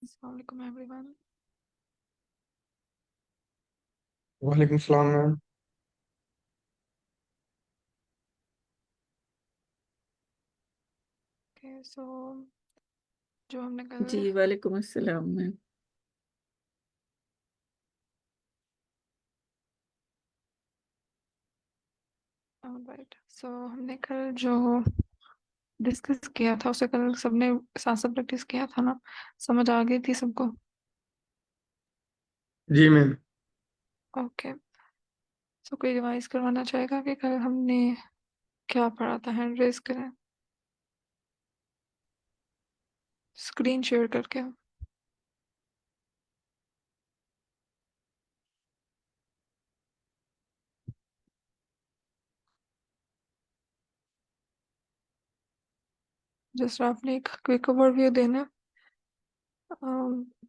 Assalamualaikum everyone. वालेकुम सलाम ma'am. Okay, so जो हमने कल जी वालेकुम अस्सलाम मैम। राइट हमने कल जो डिस्कस किया था उसे कल सबने साथ साथ प्रैक्टिस किया था ना। समझ आ गई थी सबको। जी मैम। ओके, सो कोई रिवाइज करवाना चाहेगा कि कल हमने क्या पढ़ा था? हैंड रेज करें स्क्रीन शेयर करके। जस्ट आपने एक क्विक ओवरव्यू देना,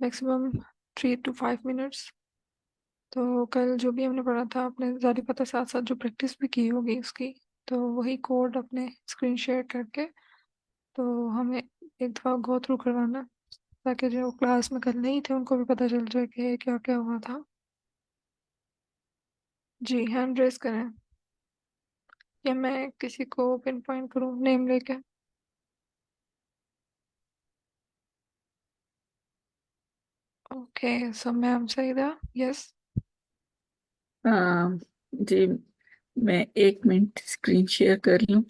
मैक्सिमम 3 to 5 मिनट्स। तो कल जो भी हमने पढ़ा था आपने ज़्यादा पता साथ साथ जो प्रैक्टिस भी की होगी उसकी, तो वही कोड अपने स्क्रीन शेयर करके तो हमें एक दफ़ा गो थ्रू करवाना, ताकि जो क्लास में कल नहीं थे उनको भी पता चल जाए कि क्या क्या हुआ था। जी, हैंड रेस करें या मैं किसी को पिन पॉइंट करूँ नेम लेके? Okay, so ma'am Saeeda, yes. जी मैं 1 मिनट स्क्रीन शेयर कर लूँ।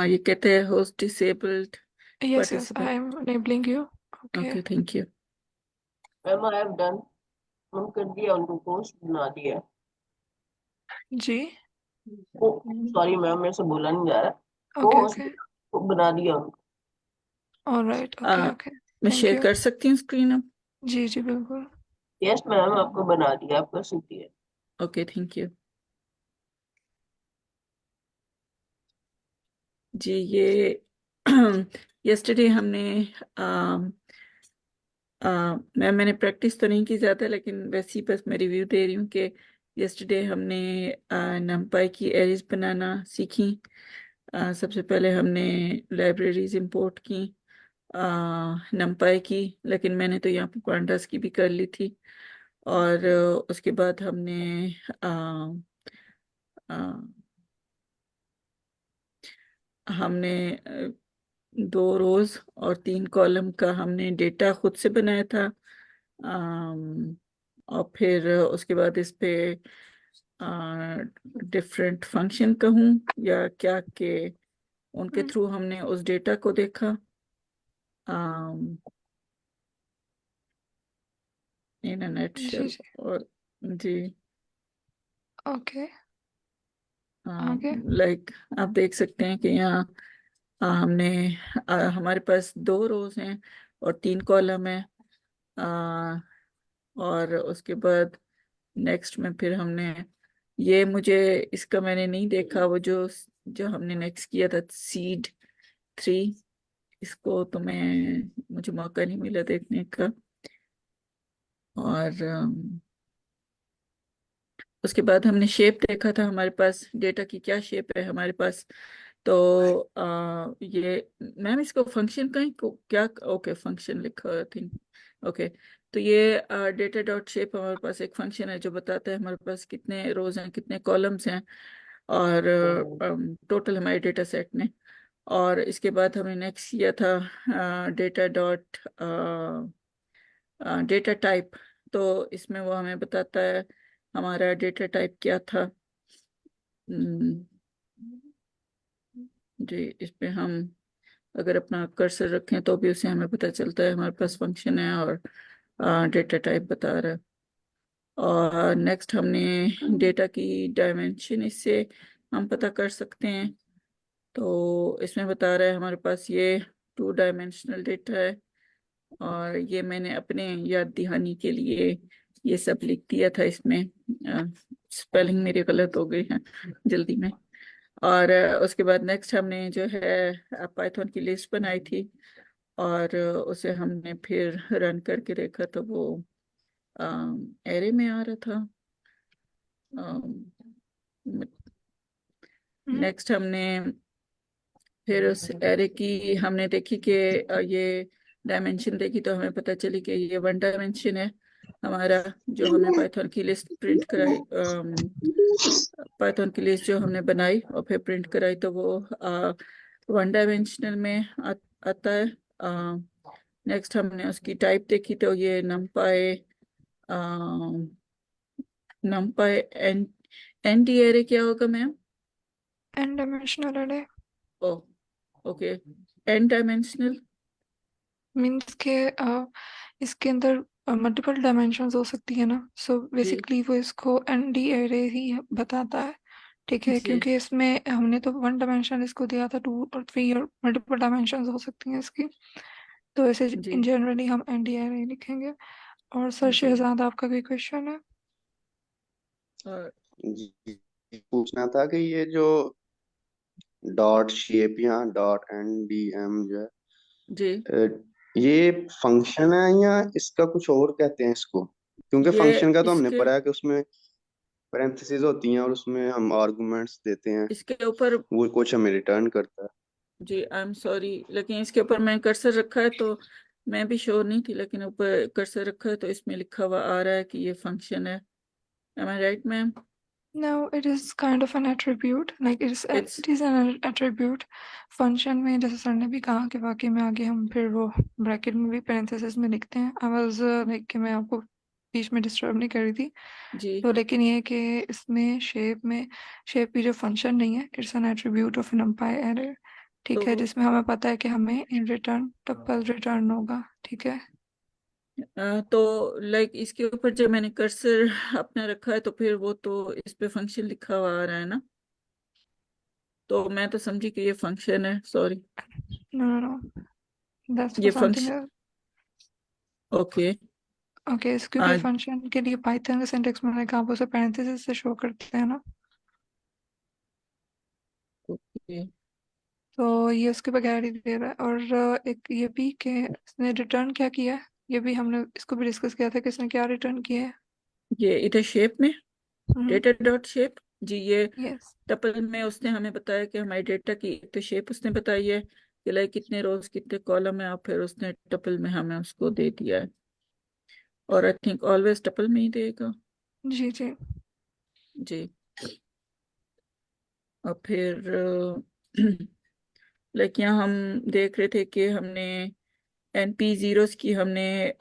ये कहते हैं host disabled yes yes, participant. I am enabling you. Okay okay thank you. Ma'am I have done. हम कर दिया, उनको पोस्ट बना दिया। जी। ओ सॉरी मैम, मेरे से बोला नहीं जा रहा। ओके पोस्ट ओके, बना दिया उनको। ऑलराइट, ओके आ, ओके, मैं थैंक शेयर यू। कर सकती हूँ स्क्रीन अब? जी जी बिल्कुल। यस मैम, आपको बना दिया, आप कर सकती है। Okay thank you. जी ये यस्टरडे हमने मैंने प्रैक्टिस तो नहीं की ज़्यादा, लेकिन वैसे ही बस मैं रिव्यू दे रही हूँ कि यस्टरडे हमने नमपाई की एरेज बनाना सीखी। सबसे पहले हमने लाइब्रेरीज इंपोर्ट की नमपाई की, लेकिन मैंने तो यहाँ पे पांडास की भी कर ली थी। और उसके बाद हमने आ, आ, हमने 2 रोज और 3 कॉलम का हमने डेटा खुद से बनाया था। और फिर उसके बाद इस पे डिफरेंट फंक्शन कहूँ या क्या के उनके थ्रू हमने उस डेटा को देखा इन जी नेटशेल। जी, और जी ओके, आगे। लाइक आप देख सकते हैं कि यहाँ हमने हमारे पास 2 रोज हैं और 3 कॉलम है। आ, और उसके बाद नेक्स्ट में फिर हमने ये मुझे इसका मैंने नहीं देखा, वो जो जो हमने नेक्स्ट किया था सीड 3, इसको तो मुझे मौका नहीं मिला देखने का। और उसके बाद हमने शेप देखा था, हमारे पास डेटा की क्या शेप है हमारे पास। तो ये मैम इसको फंक्शन कहीं को क्या, ओके फंक्शन लिखा आई थिंक। ओके, तो ये डेटा डॉट शेप हमारे पास एक फंक्शन है जो बताता है हमारे पास कितने रोज हैं कितने कॉलम्स हैं और टोटल हमारे डेटा सेट में। और इसके बाद हमने नेक्स्ट किया था डेटा डॉट डेटा टाइप। तो इसमें वो हमें बताता है हमारा डेटा टाइप क्या था। हम्म, जी इस पे हम अगर अपना कर्सर रखें तो भी उसे हमें पता चलता है हमारे पास फंक्शन है और डेटा टाइप बता रहा है। और नेक्स्ट हमने डेटा की डायमेंशन इससे हम पता कर सकते हैं। तो इसमें बता रहा है हमारे पास ये 2 डायमेंशनल डेटा है। और ये मैंने अपने याद दहानी के लिए ये सब लिख दिया था इसमें। स्पेलिंग मेरी गलत हो गई है जल्दी में। और उसके बाद नेक्स्ट हमने जो है पाइथन की लिस्ट बनाई थी और उसे हमने फिर रन करके देखा तो वो एरे में आ रहा था। नेक्स्ट हमने फिर उस एरे की हमने देखी कि ये डायमेंशन देखी तो हमें पता चली कि ये वन डायमेंशन है हमारा। जो हमने पाइथन की लिस्ट प्रिंट कराई, पाइथन की लिस्ट जो हमने बनाई और फिर प्रिंट कराई, तो वो वन डायमेंशनल में आता है। नेक्स्ट हमने उसकी टाइप देखी तो ये नमपाई एन टी एरे क्या होगा मैम? एन डायमेंशनल अरे ओ ओके, एन डायमेंशनल। मीन्स के इसके अंदर मल्टीपल डायमेंशंस हो सकती है ना, सो जी बेसिकली वो इसको एन डी एरे ही बताता है। ठीक है, जी क्योंकि इसमें हमने तो वन डायमेंशन इसको दिया था, 2 और 3 और मल्टीपल डायमेंशंस हो सकती हैं इसकी। तो ऐसे जी इन जनरली हम एन डी एरे लिखेंगे। और सर जी। शहजाद, आपका कोई क्वेश्चन है? और जी, पूछना था कि ये जो डॉट शेप या डॉट एन डी एम जो है, जी, ये फंक्शन है या इसका कुछ और कहते हैं इसको? क्योंकि ये फंक्शन का तो हमने इसके पढ़ा है कि उसमें पैरेंथेसिस होती हैं और उसमें हम आर्गुमेंट्स देते हैं, इसके ऊपर, वो कुछ हमें रिटर्न करता है। जी आई एम सॉरी, लेकिन इसके ऊपर मैं कर्सर रखा है तो मैं भी श्योर नहीं थी, लेकिन ऊपर कर्सर रखा है तो इसमें लिखा हुआ आ रहा है कि ये फंक्शन है। Am I right ma'am? No, it is kind of an attribute. Like it's it is an attribute. Function में जैसे सर ने भी कहा कि वाकई में आगे हम फिर वो ब्रैकेट में भी पेरेंथेसिस में लिखते हैं। आई वाज लाइक कि मैं आपको बीच में डिस्टर्ब नहीं कर रही थी। जी तो लेकिन ये है कि इसमें शेप की जो फंक्शन नहीं है, it's an attribute of numpy error. ठीक है, तो जिसमें हमें पता है कि हमें इन रिटर्न टपल रिटर्न होगा। ठीक है। तो लाइक इसके ऊपर जब मैंने कर्सर अपना रखा है तो फिर वो तो इस पे फंक्शन लिखा हुआ आ रहा है ना, तो मैं तो समझी कि ये फंक्शन है, sorry. No no no, that's ये for something. Function, okay. Okay, क्योंकि फंक्शन के लिए पाइथन का सिंटेक्स मैंने कहा, आप उसे पैरेंथेसिस से शो करते हैं ना। ओके, तो ये उसके बगैर ही दे रहा है। और एक ये भी कि इसने रिटर्न क्या किया है, ये भी हमने इसको भी डिस्कस किया था कि इसने क्या रिटर्न किया है। ये इधर शेप में डेटा डॉट शेप, जी ये यस। टपल में उसने हमें बताया कि हमारी डेटा की एक तो शेप उसने बताई है कि लाइक कितने रोज कितने कॉलम है, और फिर उसने टपल में हमें उसको दे दिया है। और आई थिंक ऑलवेज टपल में ही देगा। जी जी। जी। और फिर लाइक यहाँ हम देख रहे थे कि हमने एनपी जीरोस की हमने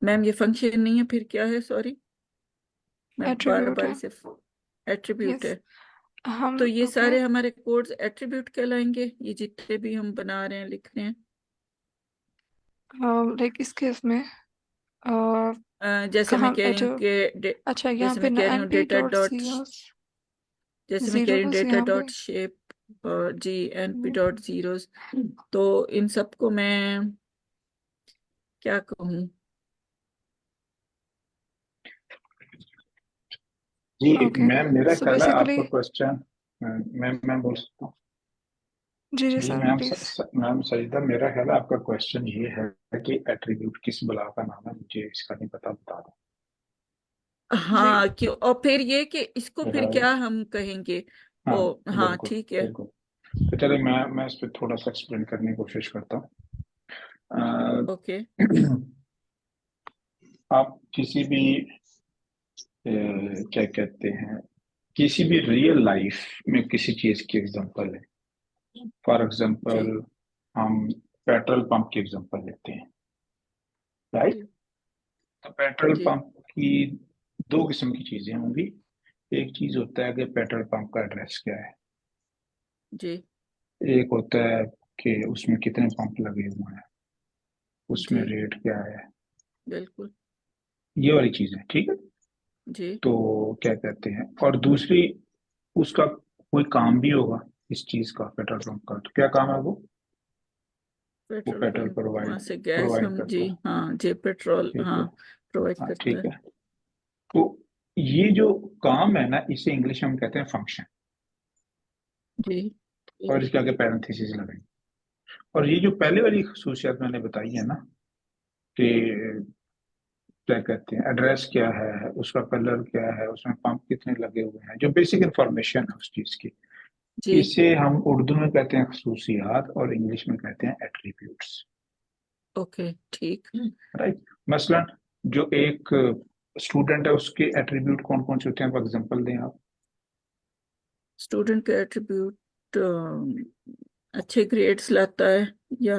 मैम ये फंक्शन नहीं है, फिर क्या है? सॉरी, मैं बार एट्रीब्यूट बार है। इसे एट्रीब्यूट यस। है। हम तो ये ओके। सारे हमारे कोड्स एट्रीब्यूट कहलाएंगे, ये जितने भी हम बना रहे हैं लिख रहे हैं। लाइक इस केस में जैसे मैं कहाँ कह रही हूँ जो, कि अच्छा यहाँ जैसे पे मैं ना कह रही एन हूँ P data dot dot, zeros जैसे मैं कह रही हूँ जीरोस डेटा यहाँ पे। डॉट शेप और जी एनपी डॉट जीरोस, तो इन सबको मैं क्या कहूँ? जी ओके, मैम, मेरा सो ख्याल है बेसिकली। आपका क्वेश्चन, मैम बोल सकता हूँ? जी जी जी सर मैम, प्लीज। मैम सजीदा, मेरा ख्याल है आपका क्वेश्चन ये है कि एट्रीब्यूट किस बला का नाम है, मुझे इसका नहीं पता, बता दो। जी हाँ क्यों, और फिर ये कि इसको फिर मेरा, क्या हम कहेंगे? हाँ ओ हाँ बिल्कुल ठीक है। बिल्कुल। तो चलिए मैं इस पर थोड़ा सा एक्सप्लेन करने की कोशिश करता हूँ। अ, ओके आप किसी भी क्या कहते हैं, किसी भी रियल लाइफ में किसी चीज की एग्जांपल है। फॉर एग्जांपल जी हम पेट्रोल पंप की एग्जांपल लेते हैं, राइट? जी तो पेट्रोल जी पंप की दो किस्म की चीजें होंगी। एक चीज होता है कि पेट्रोल पंप का एड्रेस क्या है, जी एक होता है कि उसमें कितने पंप लगे हुए हैं, उसमें जी रेट क्या है, बिल्कुल। ये वाली चीज है, ठीक है? जी तो क्या कहते हैं, और दूसरी, उसका कोई काम भी होगा इस चीज का, पेट्रोल पंप का, तो क्या काम है वो पेट्रोल पेट्रोल पंप वहां प्रोवाइड से गैस प्रोवाइड हम, जी करता है, हाँ जी पेट्रोल ठीक है? हाँ प्रोवाइड हाँ करता ठीक है। है। तो ये जो काम है ना, इसे इंग्लिश में हम कहते हैं फंक्शन, जी और इसके आगे पैरेंथेसिस लगाएंगे। और ये जो पहले वाली खसूसियात मैंने बताई है ना, कि क्या कहते हैं, एड्रेस क्या है, उसका कलर क्या है, उसमें पंप कितने लगे हुए हैं, जो बेसिक इंफॉर्मेशन है उस चीज की, जी इसे हम उर्दू में कहते हैं खसूसियात और इंग्लिश में कहते हैं एट्रीब्यूट्स। ओके ठीक। राइट। मसलन जो एक स्टूडेंट है उसके एट्रीब्यूट कौन कौन से होते हैं, फॉर एग्जांपल दें आप। स्टूडेंट के एट्रीब्यूट अच्छे ग्रेड्स लाता है या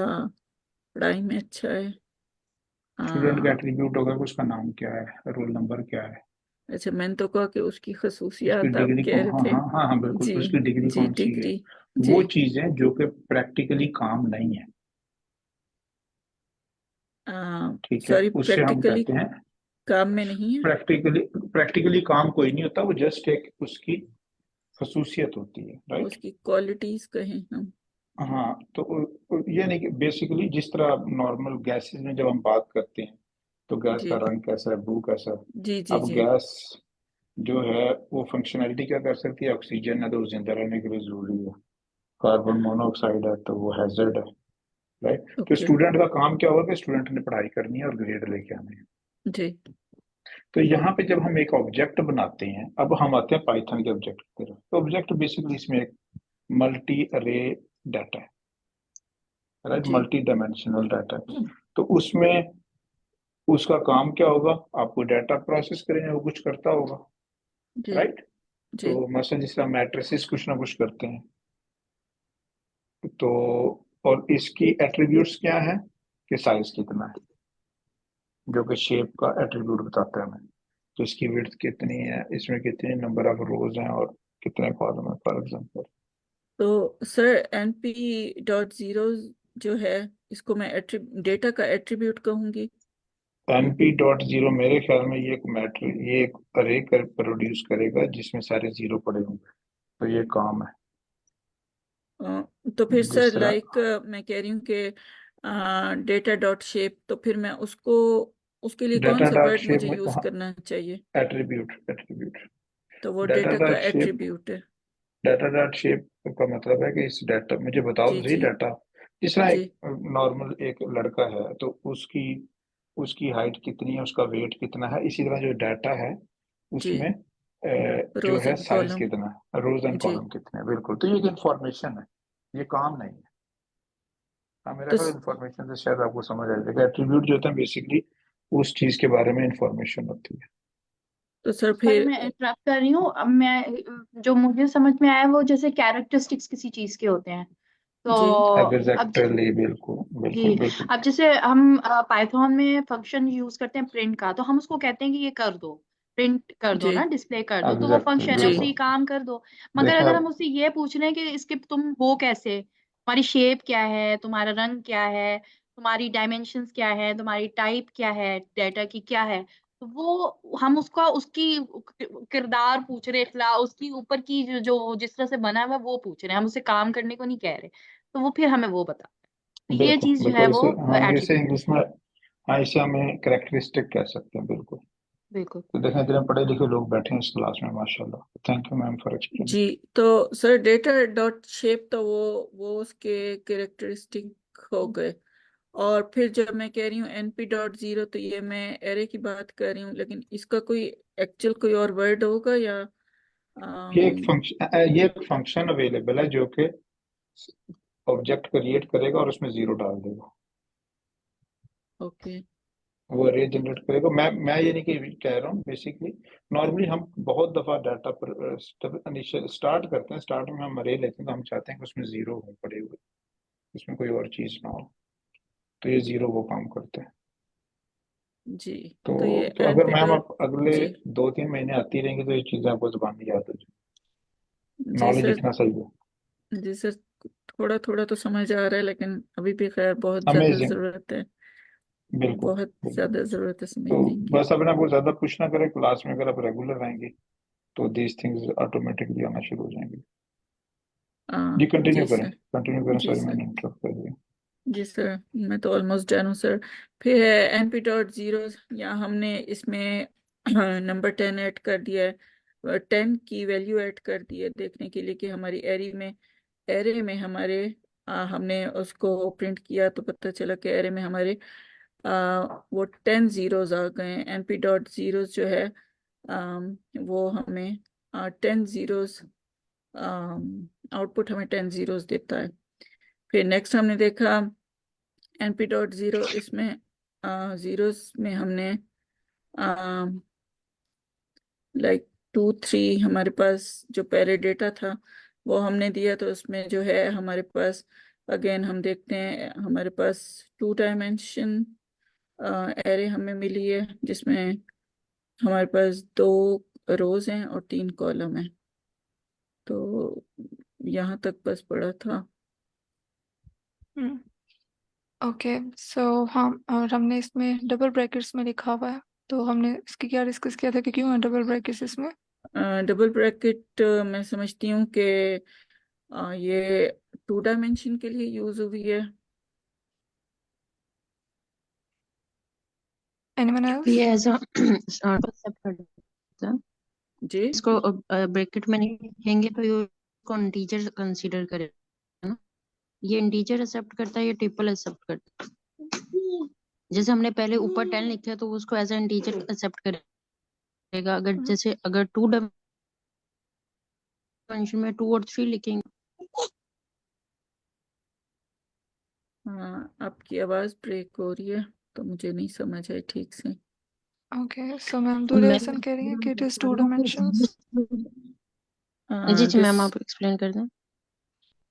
पढ़ाई में अच्छा है। स्टूडेंट का आ, एट्रीब्यूट होगा कि उसका नाम क्या है, रोल नंबर क्या है, अच्छा मैंने तो कहा कि उसकी उसकी खसूसियात आप डिग्री कह कौन, रहे हाँ थे। हाँ हाँ हाँ बिल्कुल, जी उसकी डिग्री जी कौन सी है। डिग्री। वो जी चीजें जो कि प्रैक्टिकली काम नहीं है, ठीक है, सॉरी उससे हम प्रैक्टिकली कहते हैं काम में नहीं है। प्रैक्टिकली। प्रैक्टिकली काम कोई नहीं होता, वो जस्ट एक उसकी खसूसियत होती है, राइट। उसकी क्वालिटीज कहें हम। हाँ तो ये नहीं कि बेसिकली जिस तरह नॉर्मल गैसेस में जब हम बात करते हैं तो गैस का जी रंग कैसा है, ब्लू कैसा है। जी जी अब जी गैस जो है वो फंक्शनैलिटी क्या कर सकती है, ऑक्सीजन है तो वो जिंदा रहने के लिए जरूरी है, कार्बन मोनोऑक्साइड है तो वो हैजर्ड है, राइट। तो ओके स्टूडेंट का काम क्या होगा कि स्टूडेंट ने पढ़ाई करनी है और ग्रेड लेके आने हैं। जी तो यहाँ पे जब हम एक ऑब्जेक्ट बनाते हैं, अब हम आते हैं पाइथन के ऑब्जेक्ट की तरफ। तो ऑब्जेक्ट बेसिकली इसमें एक मल्टी अरे डाटा है, राइट, जी मल्टी डायमेंशनल डाटा है। तो उसमें उसका काम क्या होगा, आपको डाटा प्रोसेस करेंगे, वो कुछ करता होगा, जी राइट। जी तो मसलन जिस तरह मैट्रिसेस कुछ ना कुछ करते हैं, तो और इसकी एट्रीब्यूट्स क्या है कि साइज कितना है, जो कि शेप का एट्रीब्यूट बताता है हमें। तो इसकी विड्थ कितनी है, इसमें कितने नंबर ऑफ रोज हैं और कितने कॉलम है, फॉर एग्जांपल। तो सर np.0 जो है इसको मैं डेटा का एट्रीब्यूट कहूंगी। np.0 मेरे ख्याल में ये एक मैट्रिक, ये एक अरे कर प्रोड्यूस करेगा जिसमें सारे जीरो पड़े होंगे, तो ये काम है। तो फिर जिस सर तरह लाइक मैं कह रही हूँ कि डेटा डॉट शेप, तो फिर मैं उसको उसके लिए कौन डाटा सा डॉट वर्ड शेप मुझे में, यूज हाँ, करना चाहिए। एट्रीब्यूट एट्रीब्यूट तो वो डाटा डेटा का डॉट शेप। एट्रीब्यूट है। डाटा डॉट शेप का मतलब है कि इस डाटा, मुझे बताओ जी तो सही जी डाटा। जिस तरह जी एक नॉर्मल एक लड़का है तो उसकी उसकी हाइट कितनी है, उसका वेट कितना है, इसी तरह जो डाटा है जी उसमें जो रोज है एंड साइज कॉलम। कितना है, रोज एंड जी कॉलम कितने हैं, बिल्कुल। तो ये एक इंफॉर्मेशन है, ये काम नहीं है। हाँ, मेरा तो ख्याल इंफॉर्मेशन से शायद आपको समझ आ जाएगा। एट्रीब्यूट जो होता है बेसिकली उस चीज के बारे में इंफॉर्मेशन होती है। तो सर सॉरी फिर मैं इंटरप्ट कर रही हूँ। अब मैं जो मुझे समझ में आया वो जैसे कैरेक्टरिस्टिक्स किसी चीज के होते हैं। तो जी अब एग्जैक्टली, बिल्कुल बिल्कुल जी, बिल्कुल। अब जैसे हम पाइथन में फंक्शन यूज करते हैं प्रिंट का, तो हम उसको कहते हैं कि ये कर दो, प्रिंट कर दो जी ना, डिस्प्ले कर दो, तो वो एग्जैक्टली फंक्शन है, जी उसे ये बिल्कुल। काम कर दो। मगर देखें अगर हम आप, उससे ये पूछ रहे हैं कि इसके तुम हो कैसे, तुम्हारी शेप क्या है, तुम्हारा रंग क्या है, तुम्हारी डायमेंशंस क्या है, तुम्हारी टाइप क्या है, डाटा की क्या है, तो वो हम उसका उसकी किरदार पूछ रहे, इखला उसकी ऊपर की जो जिस तरह से बना हुआ है वो पूछ रहे हैं, हम उससे काम करने को नहीं कह रहे। तो वो फिर हमें वो बता, तो ये बिल्कुल चीज जो है बिल्कुल, वो इसे हम इसे एट्रीब्यूट है। इंग्लिश में, हाँ, इसे हमें करेक्टरिस्टिक कह सकते हैं, बिल्कुल। बिल्कुल। तो देखें इतने पढ़े लिखे लोग बैठे हैं इस क्लास में, माशाल्लाह। Thank you ma'am for explaining. जी। तो सर डेटा डॉट शेप तो वो उसके कैरेक्टरिस्टिक हो गए। और फिर जब मैं कह रही हूँ np.0 तो ये मैं एरे की बात कर रही हूँ, लेकिन इसका कोई एक्चुअल कोई और वर्ड होगा या ये एक फंक्शन अवेलेबल है जो कि ऑब्जेक्ट क्रिएट करेगा और उसमें जीरो डाल देगा, ओके वो अरे जनरेट करेगा। मैं ये नहीं कि कह रहा हूँ, बेसिकली नॉर्मली हम बहुत दफा डाटा पर इनिशियल स्टार्ट करते हैं, स्टार्ट में हम अरे लेते हैं तो हम चाहते हैं कि उसमें जीरो हो पड़े हुए, उसमें कोई और चीज ना हो, तो ये जीरो वो काम करते हैं। जी। तो तो ये तो अगर np मैम डॉट आप अगले जी 2-3 महीने आती रहेंगी तो ये चीजें आपको जुबान में याद हो जाएगी, जी नॉलेज सर। इतना सही है। जी सर थोड़ा थोड़ा तो समझ आ रहा है, लेकिन अभी भी खैर बहुत ज्यादा अमेजिंग, जरूरत है। बिल्कुल बहुत बिल्कुल। ज्यादा जरूरत है तो समझने की। बस अपने आपको ज्यादा पुश ना करें, क्लास में अगर आप रेगुलर रहेंगे तो दीज थिंग्स ऑटोमेटिकली आना शुरू हो जाएंगी। जी जी कंटिन्यू करें, सर। कंटिन्यू करें, जी सॉरी सर। मैंने इंटरप्ट कर दिया। जी सर मैं तो ऑलमोस्ट डन हूँ सर। फिर है np.0, या हमने इसमें नंबर 10 ऐड कर दिया है, 10 की वैल्यू ऐड कर दी है देखने के लिए कि हमारी एरे में हमारे हमने उसको प्रिंट किया तो पता चला कि एरे में हमारे वो 10 जीरोज आ गए हैं। np.0 जो है वो हमें 10 जीरोज आउटपुट हमें 10 जीरोस देता है। फिर नेक्स्ट हमने देखा np डॉट जीरो, इसमें जीरोस में हमने लाइक 2 3 हमारे पास जो पहले डेटा था वो हमने दिया, तो उसमें जो है हमारे पास अगेन हम देखते हैं हमारे पास 2 डायमेंशन एरे हमें मिली है, जिसमें हमारे पास 2 रोज हैं और 3 कॉलम हैं। तो यहाँ तक बस पढ़ा था। ओके, सो हाँ, और हमने इसमें डबल ब्रैकेट्स में लिखा हुआ है, तो हमने इसकी क्या डिस्कस किया था कि क्यों है डबल ब्रैकेट्स इसमें। डबल ब्रैकेट मैं समझती हूँ कि ये 2 डायमेंशन के लिए यूज हुई है। Anyone else? ये एज एक्सेप्ट करता है। जी इसको ब्रैकेट में नहीं लिखेंगे तो ये इसको इंटीजर कंसीडर करेगा ना। ये इंटीजर एक्सेप्ट करता है, ये ट्रिपल एक्सेप्ट करता है। जैसे हमने पहले ऊपर 10 लिखा है तो वो उसको एज ए इंटीजर एक्सेप्ट करेगा। अगर जैसे अगर 2 डायमेंशन में 2 और 3 लिखेंगे। हाँ, आपकी आवाज ब्रेक हो रही है तो मुझे नहीं समझ आई ठीक से। ओके, सो मैम दुर्योधन कह रही है कि इट इज 2 डायमेंशंस। जी जी मैम, दिस आप एक्सप्लेन कर दें।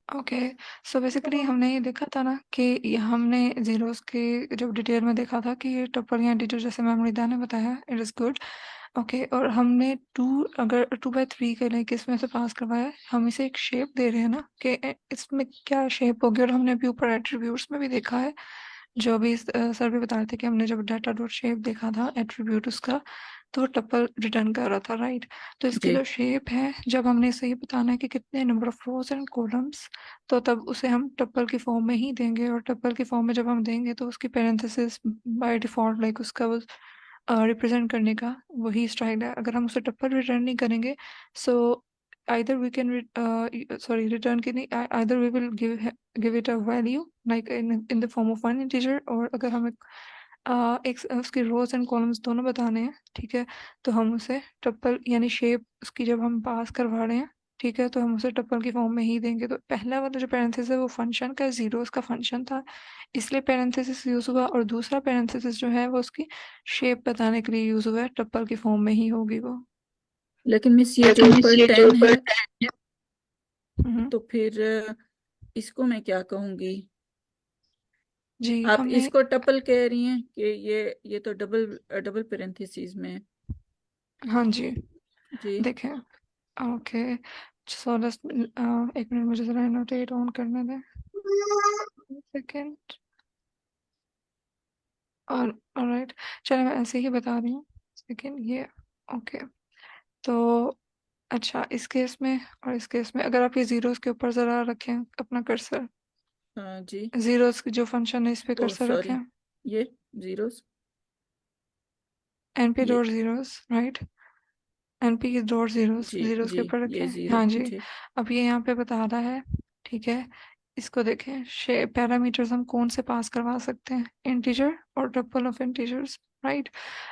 ओके, सो बेसिकली हमने ये देखा था ना कि ये हमने जीरोस के जब डिटेल में देखा था कि ये टप्पल या इंटीजर, जैसे मैम रिदा ने बताया, इट इज़ गुड। ओके, और हमने 2, अगर 2/3 के लिए किसमें से पास करवाया है, हम इसे एक शेप दे रहे हैं ना कि इसमें क्या शेप होगी। और हमने अभी ऊपर एट्रीब्यूट्स में भी देखा है, जो अभी सर भी बता रहे थे कि हमने जब डाटा डॉट शेप देखा था एट्रीब्यूट उसका, तो वो टप्पल रिटर्न कर रहा था, राइट। तो इसकी जी जो शेप है, जब हमने इसे ये बताना है कि कितने number of rose and columns, तो तब उसे हम टप्पल की फॉर्म में ही देंगे। और टप्पल की फॉर्म में जब हम देंगे तो उसकी पेरेंथेसिस बाय डिफॉल्ट लाइक उसका वो रिप्रेजेंट करने का वही स्टाइल है। अगर हम उसे टप्पल रिटर्न नहीं करेंगे, सो either we can sorry return की नहीं, either we will give it a value like in the form of one integer, और अगर हमें एक उसकी रोज एंड कॉलम्स दोनों बताने हैं, ठीक है, तो हम उसे टप्पल यानी शेप उसकी जब हम पास करवा रहे हैं, ठीक है, तो हम उसे टप्पल की फॉर्म में ही देंगे। तो पहला वाला जो पैरेंथेसिस है वो फंक्शन का जीरोस का फंक्शन था, इसलिए पैरेंथेसिस यूज हुआ। और दूसरा पैरेंथेसिस जो है वो उसकी शेप बताने के लिए यूज हुआ है, टप्पल की फॉर्म में ही होगी वो। लेकिन मिस ये जो ऊपर 10 है हम्म, तो फिर इसको मैं क्या कहूंगी। जी आप हमने, इसको टपल कह रही हैं कि ये तो डबल डबल पेरेंथेसिस में है। हाँ जी जी देखें। ओके, सो एक मिनट मुझे जरा नोटेट ऑन करने दें, सेकेंड। और ऑलराइट, चलो मैं ऐसे ही बता रही हूँ, सेकेंड ये। ओके, तो अच्छा, इस केस में और इस केस में अगर आप ये जीरोस के ऊपर ज़रा रखें अपना कर्सर, हाँ जी। जीरोस की जो फंक्शन है इस पे ओ कर्सर सॉरी, रखें, ये जीरोस, np ये dot zeros, right, np dot zeros, जी जीरोस के जी ऊपर ये रखें, जीरो हाँ जी। जी। अब ये यहाँ पे बता रहा है, ठीक है, इसको देखें, पैरामीटर्स हम कौन से पास करवा सकते हैं, इंटीजर और ट्रिपल ऑफ इंटीजर्स, राइट।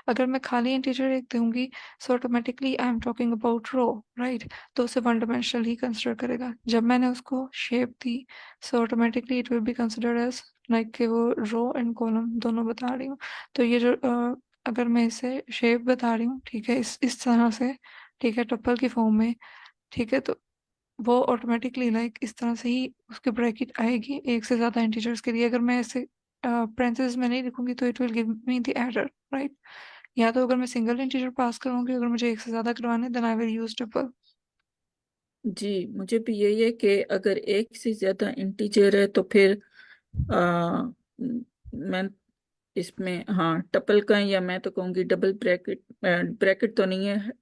अगर मैं खाली इंटीजर एक दूंगी, so automatically I am talking about row, right, तो उसे वन डायमेंशनल ही कंसिडर करेगा। जब मैंने उसको शेप दी, so automatically it will be considered as like कि वो रो एंड कॉलम दोनों बता रही हूँ। तो ये जो अगर मैं इसे शेप बता रही हूँ, ठीक है, इस तरह से, ठीक है, टप्पल की फॉर्म में, ठीक है, तो वो ऑटोमेटिकली लाइक इस तरह से ही उसकी ब्रैकेट आएगी एक से ज़्यादा इंटीजर्स के लिए। अगर मैं इसे पेरेंथेसिस में नहीं लिखूंगी तो it will give me the error, right. या तो अगर मैं सिंगल इंटीजर पास करूंगी, अगर मुझे एक से ज़्यादा करवाने, then I will use triple. जी मुझे भी यही है कि अगर एक से ज्यादा इंटीजर है तो फिर मैं इसमें हाँ टपल का, या मैं तो कहूँगी डबल ब्रैकेट, ब्रैकेट तो नहीं है,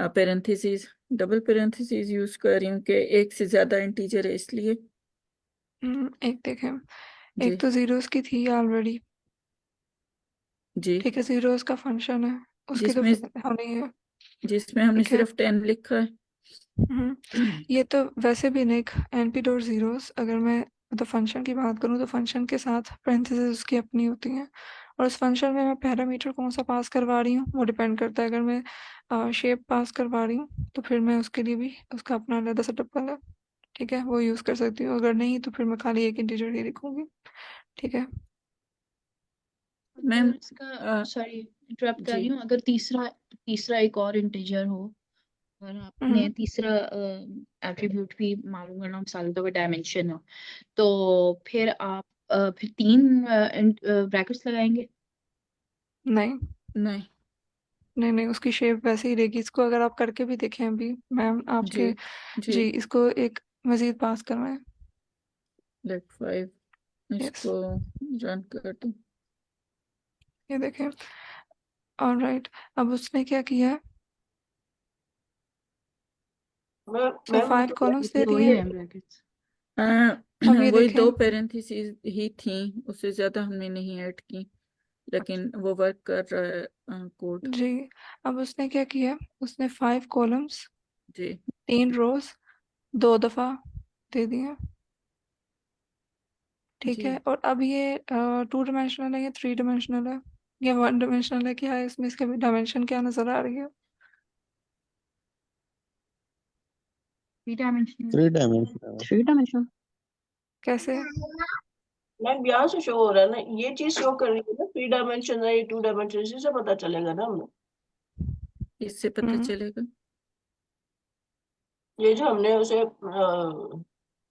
पेरेंथेसिस, डबल पेरेंथेसिस यूज कर रही हूँ कि एक से ज्यादा इंटीजर है इसलिए। एक देखें, जी एक तो जीरोस की थी ऑलरेडी, जी। ठीक है, जीरोस का फंक्शन है, उसकी तो जिसमें हमने ये, जिसमें हमने ठीक है। सिर्फ 10 लिखा है। हम्म, ये तो वैसे भी निक np डॉट जीरोस, अगर मैं मतलब फंक्शन की बात करूँ तो फंक्शन के साथ पेरेंथेसिस उसकी अपनी होती हैं, और उस फंक्शन में मैं पैरामीटर कौन सा पास करवा रही हूँ वो डिपेंड करता है। अगर मैं शेप पास करवा रही हूँ तो फिर मैं उसके लिए भी उसका अपना अलग सेटअप वाला, ठीक है, वो यूज़ कर सकती हूँ। अगर नहीं तो फिर मैं खाली एक इंटीजर ही लिखूंगी, ठीक है। मैम अगर इसका सॉरी इंटरप्ट कर रही जी हूँ, अगर तीसरा तीसरा एक और इंटीजर हो और आपने हम्म, तीसरा एट्रीब्यूट भी मालूम करना, मिसाल के डायमेंशन हो, तो फिर आप फिर 3 ब्रैकेट्स लगाएंगे? नहीं नहीं नहीं नहीं, उसकी शेप वैसे ही रहेगी। इसको अगर आप करके भी देखें अभी मैम जी आपके, जी जी, इसको एक मजीद पास करवाएं। लेट 5 यस, इसको रन कर दूं। ये देखें। ऑलराइट, अब उसने क्या किया है, मैम तो मैम 5 कॉलम्स दे दो दिए ही हैं। हैं ब्रैकेट्स। अब ये वही देखें, 2 पेरेंथेसिस ही थी, उससे ज्यादा हमने नहीं ऐड की, लेकिन वो वर्क कर रहा है कोड। जी, अब उसने क्या किया, उसने 5 कॉलम्स जी 3 रोज 2 दफा दे दिए हैं, ठीक जी है। और अब ये 2 डायमेंशनल है या 3 डायमेंशनल है या 1 डायमेंशनल है, क्या है इसमें, इसके डायमेंशन क्या नजर आ रही है? 3 डायमेंशनल। 3 डायमेंशनल। 3 डायमेंशनल। कैसे? मैम यहाँ से शो हो रहा है ना, ये चीज शो कर रही है ना, 3 डायमेंशन है, ये 2 डायमेंशन, इसी से पता चलेगा ना हमें। इससे पता हम्म, चलेगा। ये जो हमने उसे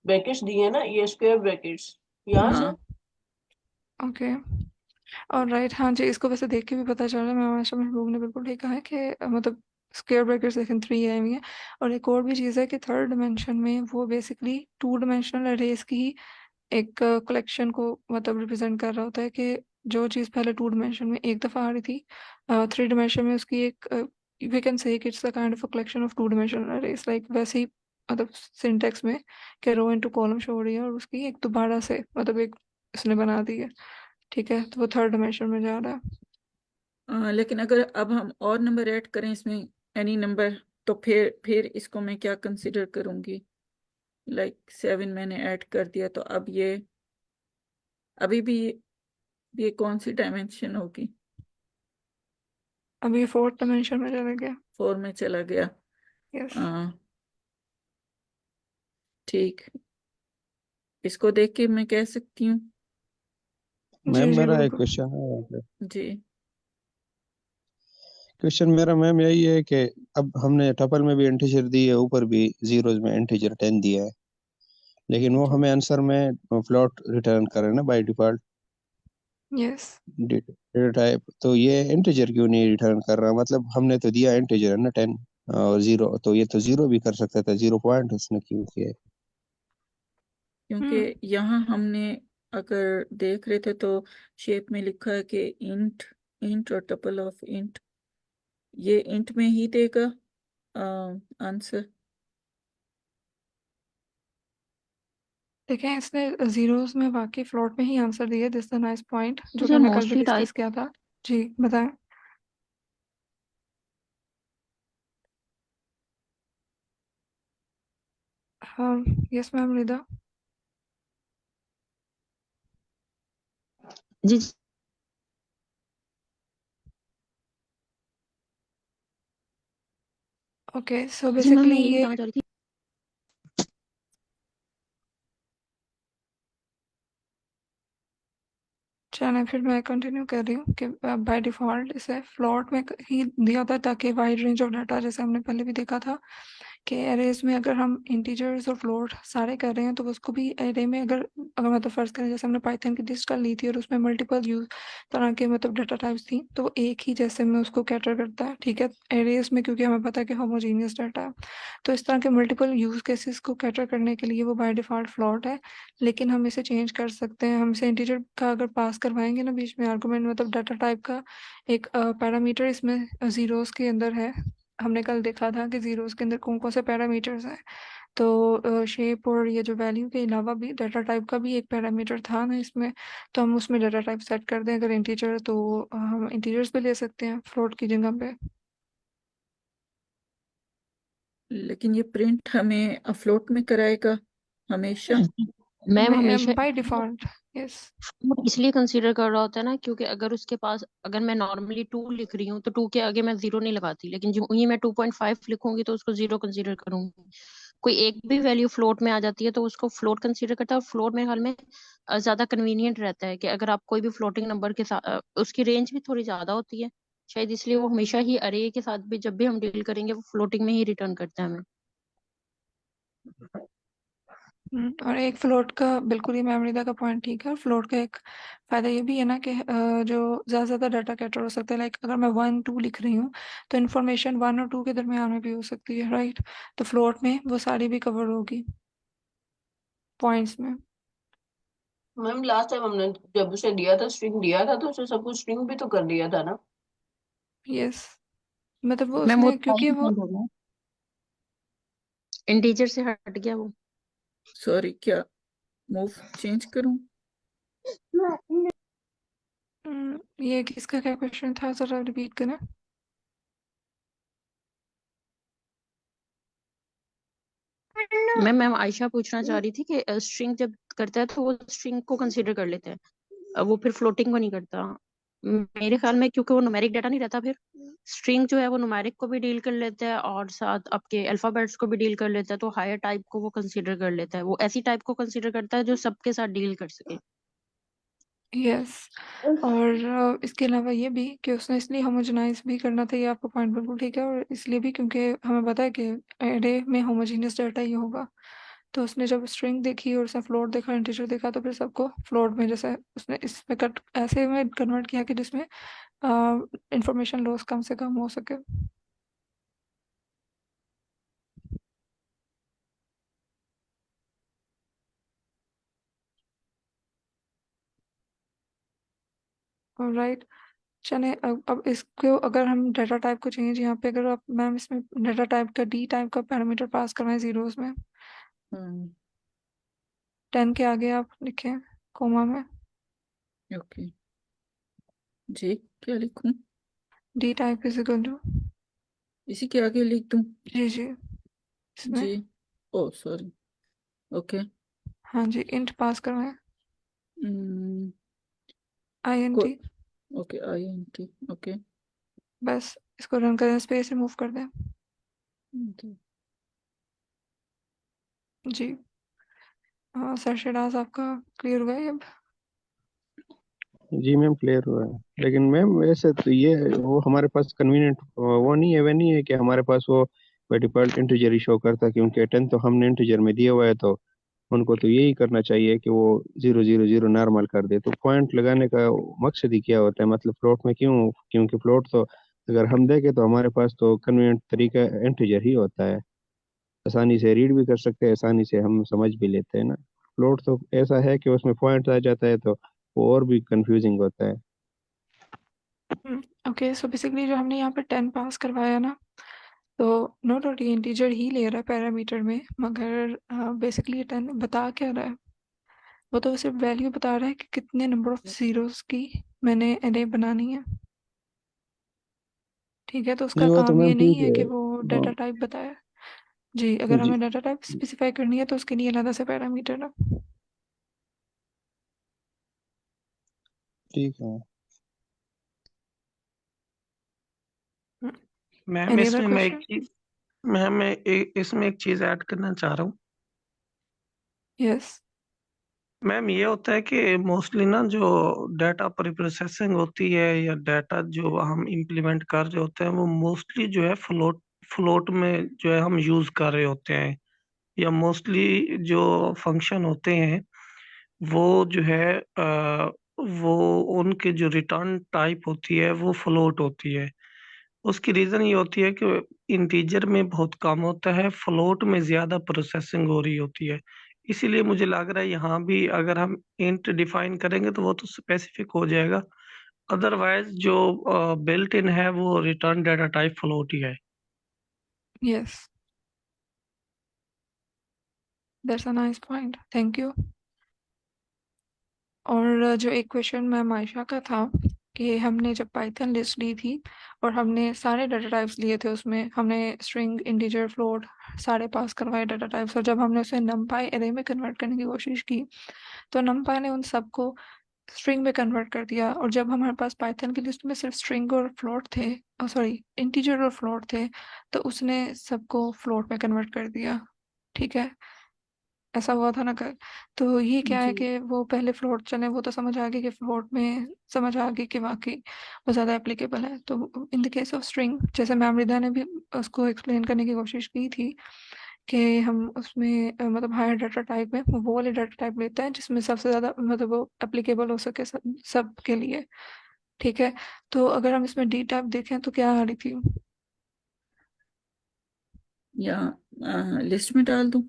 ब्रैकेट्स दिए ना, ये स्क्वायर ब्रैकेट्स यहाँ से। हाँ ओके, और राइट, हाँ जी, इसको वैसे देख के भी पता चल रहा है, मैं आशा महबूब ने बिल्कुल ठीक कहा है कि मतलब स्क्वायर ब्रैकेट्स लेकिन 3 आई हुई है। और एक और भी चीज़ है कि थर्ड डायमेंशन में वो बेसिकली 2 डायमेंशनल अरेज की ही एक कलेक्शन को मतलब रिप्रेजेंट कर रहा होता है, कि जो चीज़ पहले 2 डायमेंशन में एक दफ़ा आ रही थी, 3 डायमेंशन में उसकी एक, we can say it's a kind of a collection of 2 dimensional arrays, like वैसे ही मतलब सिंटेक्स में कि रो इनटू कॉलम शो हो रही है और उसकी एक दोबारा से मतलब एक इसने बना दी है, ठीक है, तो वो थर्ड डायमेंशन में जा रहा है। लेकिन अगर अब हम और नंबर ऐड करें इसमें, एनी नंबर, तो फिर इसको मैं क्या कंसिडर करूंगी? लाइक 7 मैंने ऐड कर दिया, तो अब ये अभी भी ये कौन सी डायमेंशन होगी? अभी फोर्थ डायमेंशन में चला गया। 4 में चला गया। यस, आ, ठीक, इसको देख के मैं कह सकती हूँ। जी मैम जी मेरा एक बिल्कुल। क्वेश्चन है यहाँ पे। जी क्वेश्चन मेरा मैम यही है कि अब हमने टपल में भी इंटीजर दी है, ऊपर भी जीरोज में इंटीजर 10 दिया है, लेकिन वो जी हमें आंसर में फ्लोट रिटर्न कर रहे हैं ना by default yes, data type. तो ये इंटीजर क्यों नहीं रिटर्न कर रहा? मतलब हमने तो दिया इंटीजर है ना 10 और 0, तो ये तो 0 भी कर सकता था, 0 पॉइंट उसने क्यों किया है? क्योंकि हम्म, यहाँ हमने अगर देख रहे थे तो शेप में लिखा है कि इंट इंट और टपल ऑफ इंट, ये इंट में ही देगा आंसर। देखें इसने जीरोस में वाकई फ्लोट में ही आंसर दिया, दिस द नाइस पॉइंट जो कि मुझे हमने कल भी मोस्टली डिस्कस टाइप किया था। जी बताएं। हाँ, यस मैम रिदा। जी ओके, सो जी मैम, बेसिकली मैं यही ये, बताना चाह रही थी। चलें फिर मैं कंटिन्यू कर रही हूँ कि बाय डिफ़ॉल्ट इसे फ्लोट में ही दिया था ताकि वाइड रेंज ऑफ डाटा, जैसे हमने पहले भी देखा था कि एरेज में अगर हम इंटीजर्स और फ्लोट सारे कर रहे हैं तो उसको भी एरे में अगर अगर मतलब फर्ज करें जैसे हमने पाइथन की लिस्ट कर ली थी और उसमें मल्टीपल यूज तरह के मतलब डाटा टाइप्स थी, तो वो एक ही जैसे में उसको कैटर करता है, ठीक है, एरेज में, क्योंकि हमें पता है कि होमोजीनियस डाटा है। तो इस तरह के मल्टीपल यूज केसेस को कैटर करने के लिए वो बाय डिफ़ॉल्ट फ्लोट है। लेकिन हम इसे चेंज कर सकते हैं, हम इसे इंटीजर का अगर पास करवाएंगे ना बीच में आर्गुमेंट, मतलब डाटा टाइप का एक पैरामीटर इसमें जीरोस के अंदर है। हमने कल देखा था कि जीरोस के अंदर कौन कौन से पैरामीटर्स हैं। तो शेप और ये जो वैल्यू के अलावा भी डाटा टाइप का भी एक पैरामीटर था ना इसमें, तो हम उसमें डाटा टाइप सेट कर दें अगर इंटीजर, तो हम इंटीजर्स भी ले सकते हैं फ्लोट की जगह पे। लेकिन ये प्रिंट हमें फ्लोट में कराएगा हमेशा। मैम हमेशा बाय डिफॉल्ट। यस। float इसलिए कंसीडर कर रहा होता है ना, क्योंकि अगर उसके पास, अगर मैं नॉर्मली 2 लिख रही हूँ तो 2 के आगे मैं 0 नहीं लगाती, लेकिन जो ही मैं 2.5 लिखूंगी तो उसको 0 कंसीडर करूंगी। कोई एक भी वैल्यू फ्लोट में आ जाती है तो उसको फ्लोट कंसीडर करता है, और फ्लोट मेरे ख्याल में ज्यादा कन्वीनियंट रहता है, कि अगर आप कोई भी फ्लोटिंग नंबर के साथ उसकी रेंज भी थोड़ी ज्यादा होती है शायद, इसलिए वो हमेशा ही अरे के साथ भी जब भी हम डील करेंगे वो फ्लोटिंग में ही रिटर्न करता है हमें। और एक फ्लोट का बिल्कुल ही मेमोरी का पॉइंट ठीक है। और फ्लोट का एक फायदा ये भी है ना कि जो ज़्यादा से ज़्यादा डाटा कैटर हो सकता है। लाइक अगर मैं 1 2 लिख रही हूँ तो इन्फॉर्मेशन 1 और 2 के दरमियान में भी हो सकती है, राइट। तो फ्लोट में वो सारी भी कवर होगी पॉइंट्स में। मैम लास्ट टाइम हमने जब उसे दिया था, स्ट्रिंग दिया था, तो उसे सब कुछ स्ट्रिंग भी तो कर दिया था ना। यस, मतलब वो मैम वो उसने क्योंकि वो इंटीजर से हट गया वो। सॉरी, क्या मूव चेंज करूं? ये किसका क्या क्वेश्चन था, जरा रिपीट करें। मैम आयशा पूछना चाह रही थी कि स्ट्रिंग जब करता है तो वो स्ट्रिंग को कंसीडर कर लेता है, वो फिर फ्लोटिंग को नहीं करता। मेरे ख्याल में क्योंकि वो न्यूमेरिक डाटा नहीं रहता, फिर स्ट्रिंग जो है वो न्यूमेरिक को भी डील कर लेता है और साथ आपके अल्फाबेट्स को भी डील कर लेता है, तो हायर टाइप को वो कंसीडर कर लेता है, वो ऐसी टाइप को कंसीडर करता है जो सबके साथ डील कर सके। यस। और इसके अलावा ये भी कि उसने इसलिए होमोजेनाइज भी करना था, ये आपका पॉइंट बिल्कुल ठीक है। और इसलिए भी क्योंकि हमें पता है कि एरे में होमोजीनियस डाटा ही होगा। तो उसने जब स्ट्रिंग देखी और उसने फ्लोट देखा, इंटीजर देखा, तो फिर सबको फ्लोट में, जैसे उसने इसमें कट ऐसे में कन्वर्ट किया कि जिसमें इंफॉर्मेशन लॉस कम से कम हो सके। राइट। चले अब इसको अगर हम डाटा टाइप को चेंज, यहाँ पे अगर आप मैम इसमें डाटा टाइप का डी टाइप का पैरामीटर पास करवाएं जीरोस में, 10 के आगे आप लिखें कोमा में ओके जी, क्या लिखूं? D type is equal to, इसी के आगे लिख दूं? जी जी इसमें, जी, ओ सॉरी, ओके। हाँ जी इंट पास करवाएं, हम्म, को INT। Okay, INT, okay. बस इसको रन करें, स्पेस रिमूव कर दें। जी हाँ सर, शेडाज आपका क्लियर हुआ है अब। जी मैम क्लियर हुआ है, लेकिन मैम वैसे तो ये वो हमारे पास कन्वीनियंट वो नहीं है, वे नहीं है कि हमारे पास वो by default integer he show करता है, क्योंकि 10 तो हमने इंटीजर में दिया हुआ है, तो उनको तो यही करना चाहिए कि वो 0 0 0 नॉर्मल कर दे। तो पॉइंट लगाने का मकसद ही क्या होता है, मतलब फ्लोट में क्यों, क्योंकि फ्लोट तो अगर हम देखें तो हमारे पास तो कन्वीनियंट तरीका इंटीजर ही होता है, आसानी से रीड भी कर सकते हैं, आसानी से हम समझ भी लेते हैं ना। फ्लोट तो ऐसा है कि उसमें पॉइंट आ जाता है तो वो और भी कंफ्यूजिंग होता है। ओके, सो बेसिकली जो हमने यहाँ पे 10 पास करवाया ना, तो नो डाउट ये इंटीजर ही ले रहा है पैरामीटर में, मगर बेसिकली 10 बता क्या रहा है, वो तो सिर्फ वैल्यू बता रहा है कि कितने नंबर ऑफ जीरोस की मैंने एरे बनानी है। ठीक है, तो जी उसका वो तो काम ये मैम नहीं ठीक है है। कि वो डाटा टाइप बताए। जी, अगर जी हमें डाटा टाइप स्पेसिफाई करनी है तो उसके लिए अलग से पैरामीटर है। ठीक है। मैम एनी अदर इसमें मैं एक क्वेश्चन? चीज मैम इसमें एक चीज ऐड करना चाह रहा हूँ। यस। मैम ये होता है कि मोस्टली ना जो डाटा प्रोसेसिंग होती है या डाटा जो हम इम्प्लीमेंट कर रहे होते हैं वो मोस्टली जो है फ्लोट में जो है हम यूज कर रहे होते हैं, या मोस्टली जो फंक्शन होते हैं वो जो है वो उनके जो रिटर्न टाइप होती है वो फ्लोट होती है। उसकी रीजन ये होती है कि इंटीजर में बहुत कम होता है, फ्लोट में ज्यादा प्रोसेसिंग हो रही होती है। इसीलिए मुझे लग रहा है यहाँ भी अगर हम इंट डिफाइन करेंगे तो वो तो स्पेसिफिक हो जाएगा, अदरवाइज जो बिल्ट इन है वो रिटर्न डाटा टाइप फ्लोट ही है। Yes, that's a nice point, thank you. और जो एक क्वेश्चन मैम आयशा का था कि हमने जब पाइथन लिस्ट ली थी और हमने सारे डाटा टाइप्स लिए थे, उसमें हमने स्ट्रिंग, इंटीजर, फ्लोट सारे पास करवाए डाटा टाइप्स, और जब हमने उसे नमपाई एरे में कन्वर्ट करने की कोशिश की तो नमपाई ने उन सबको स्ट्रिंग में कन्वर्ट कर दिया। और जब हमारे पास पाइथन की लिस्ट में सिर्फ स्ट्रिंग और फ्लोट थे, सॉरी इंटीजर और फ्लोट थे, तो उसने सबको फ्लोट में कन्वर्ट कर दिया। ठीक है, ऐसा हुआ था ना कल। तो ये क्या है जी कि वो पहले फ्लोट चले, वो तो समझ आ गई कि फ्लोट में समझ आ गई कि वाकई वो ज़्यादा एप्लीकेबल है। तो in the case of string, जैसे मैम रिदा ने भी उसको एक्सप्लेन करने की कोशिश की थी कि हम उसमें मतलब हायर डाटा टाइप में वो वाले डाटा टाइप लेते हैं जिसमें सबसे ज़्यादा मतलब वो एप्लीकेबल हो सके सब के लिए। ठीक है, तो अगर हम इसमें डी टाइप देखें तो क्या आ रही थी? या लिस्ट में डाल दूं?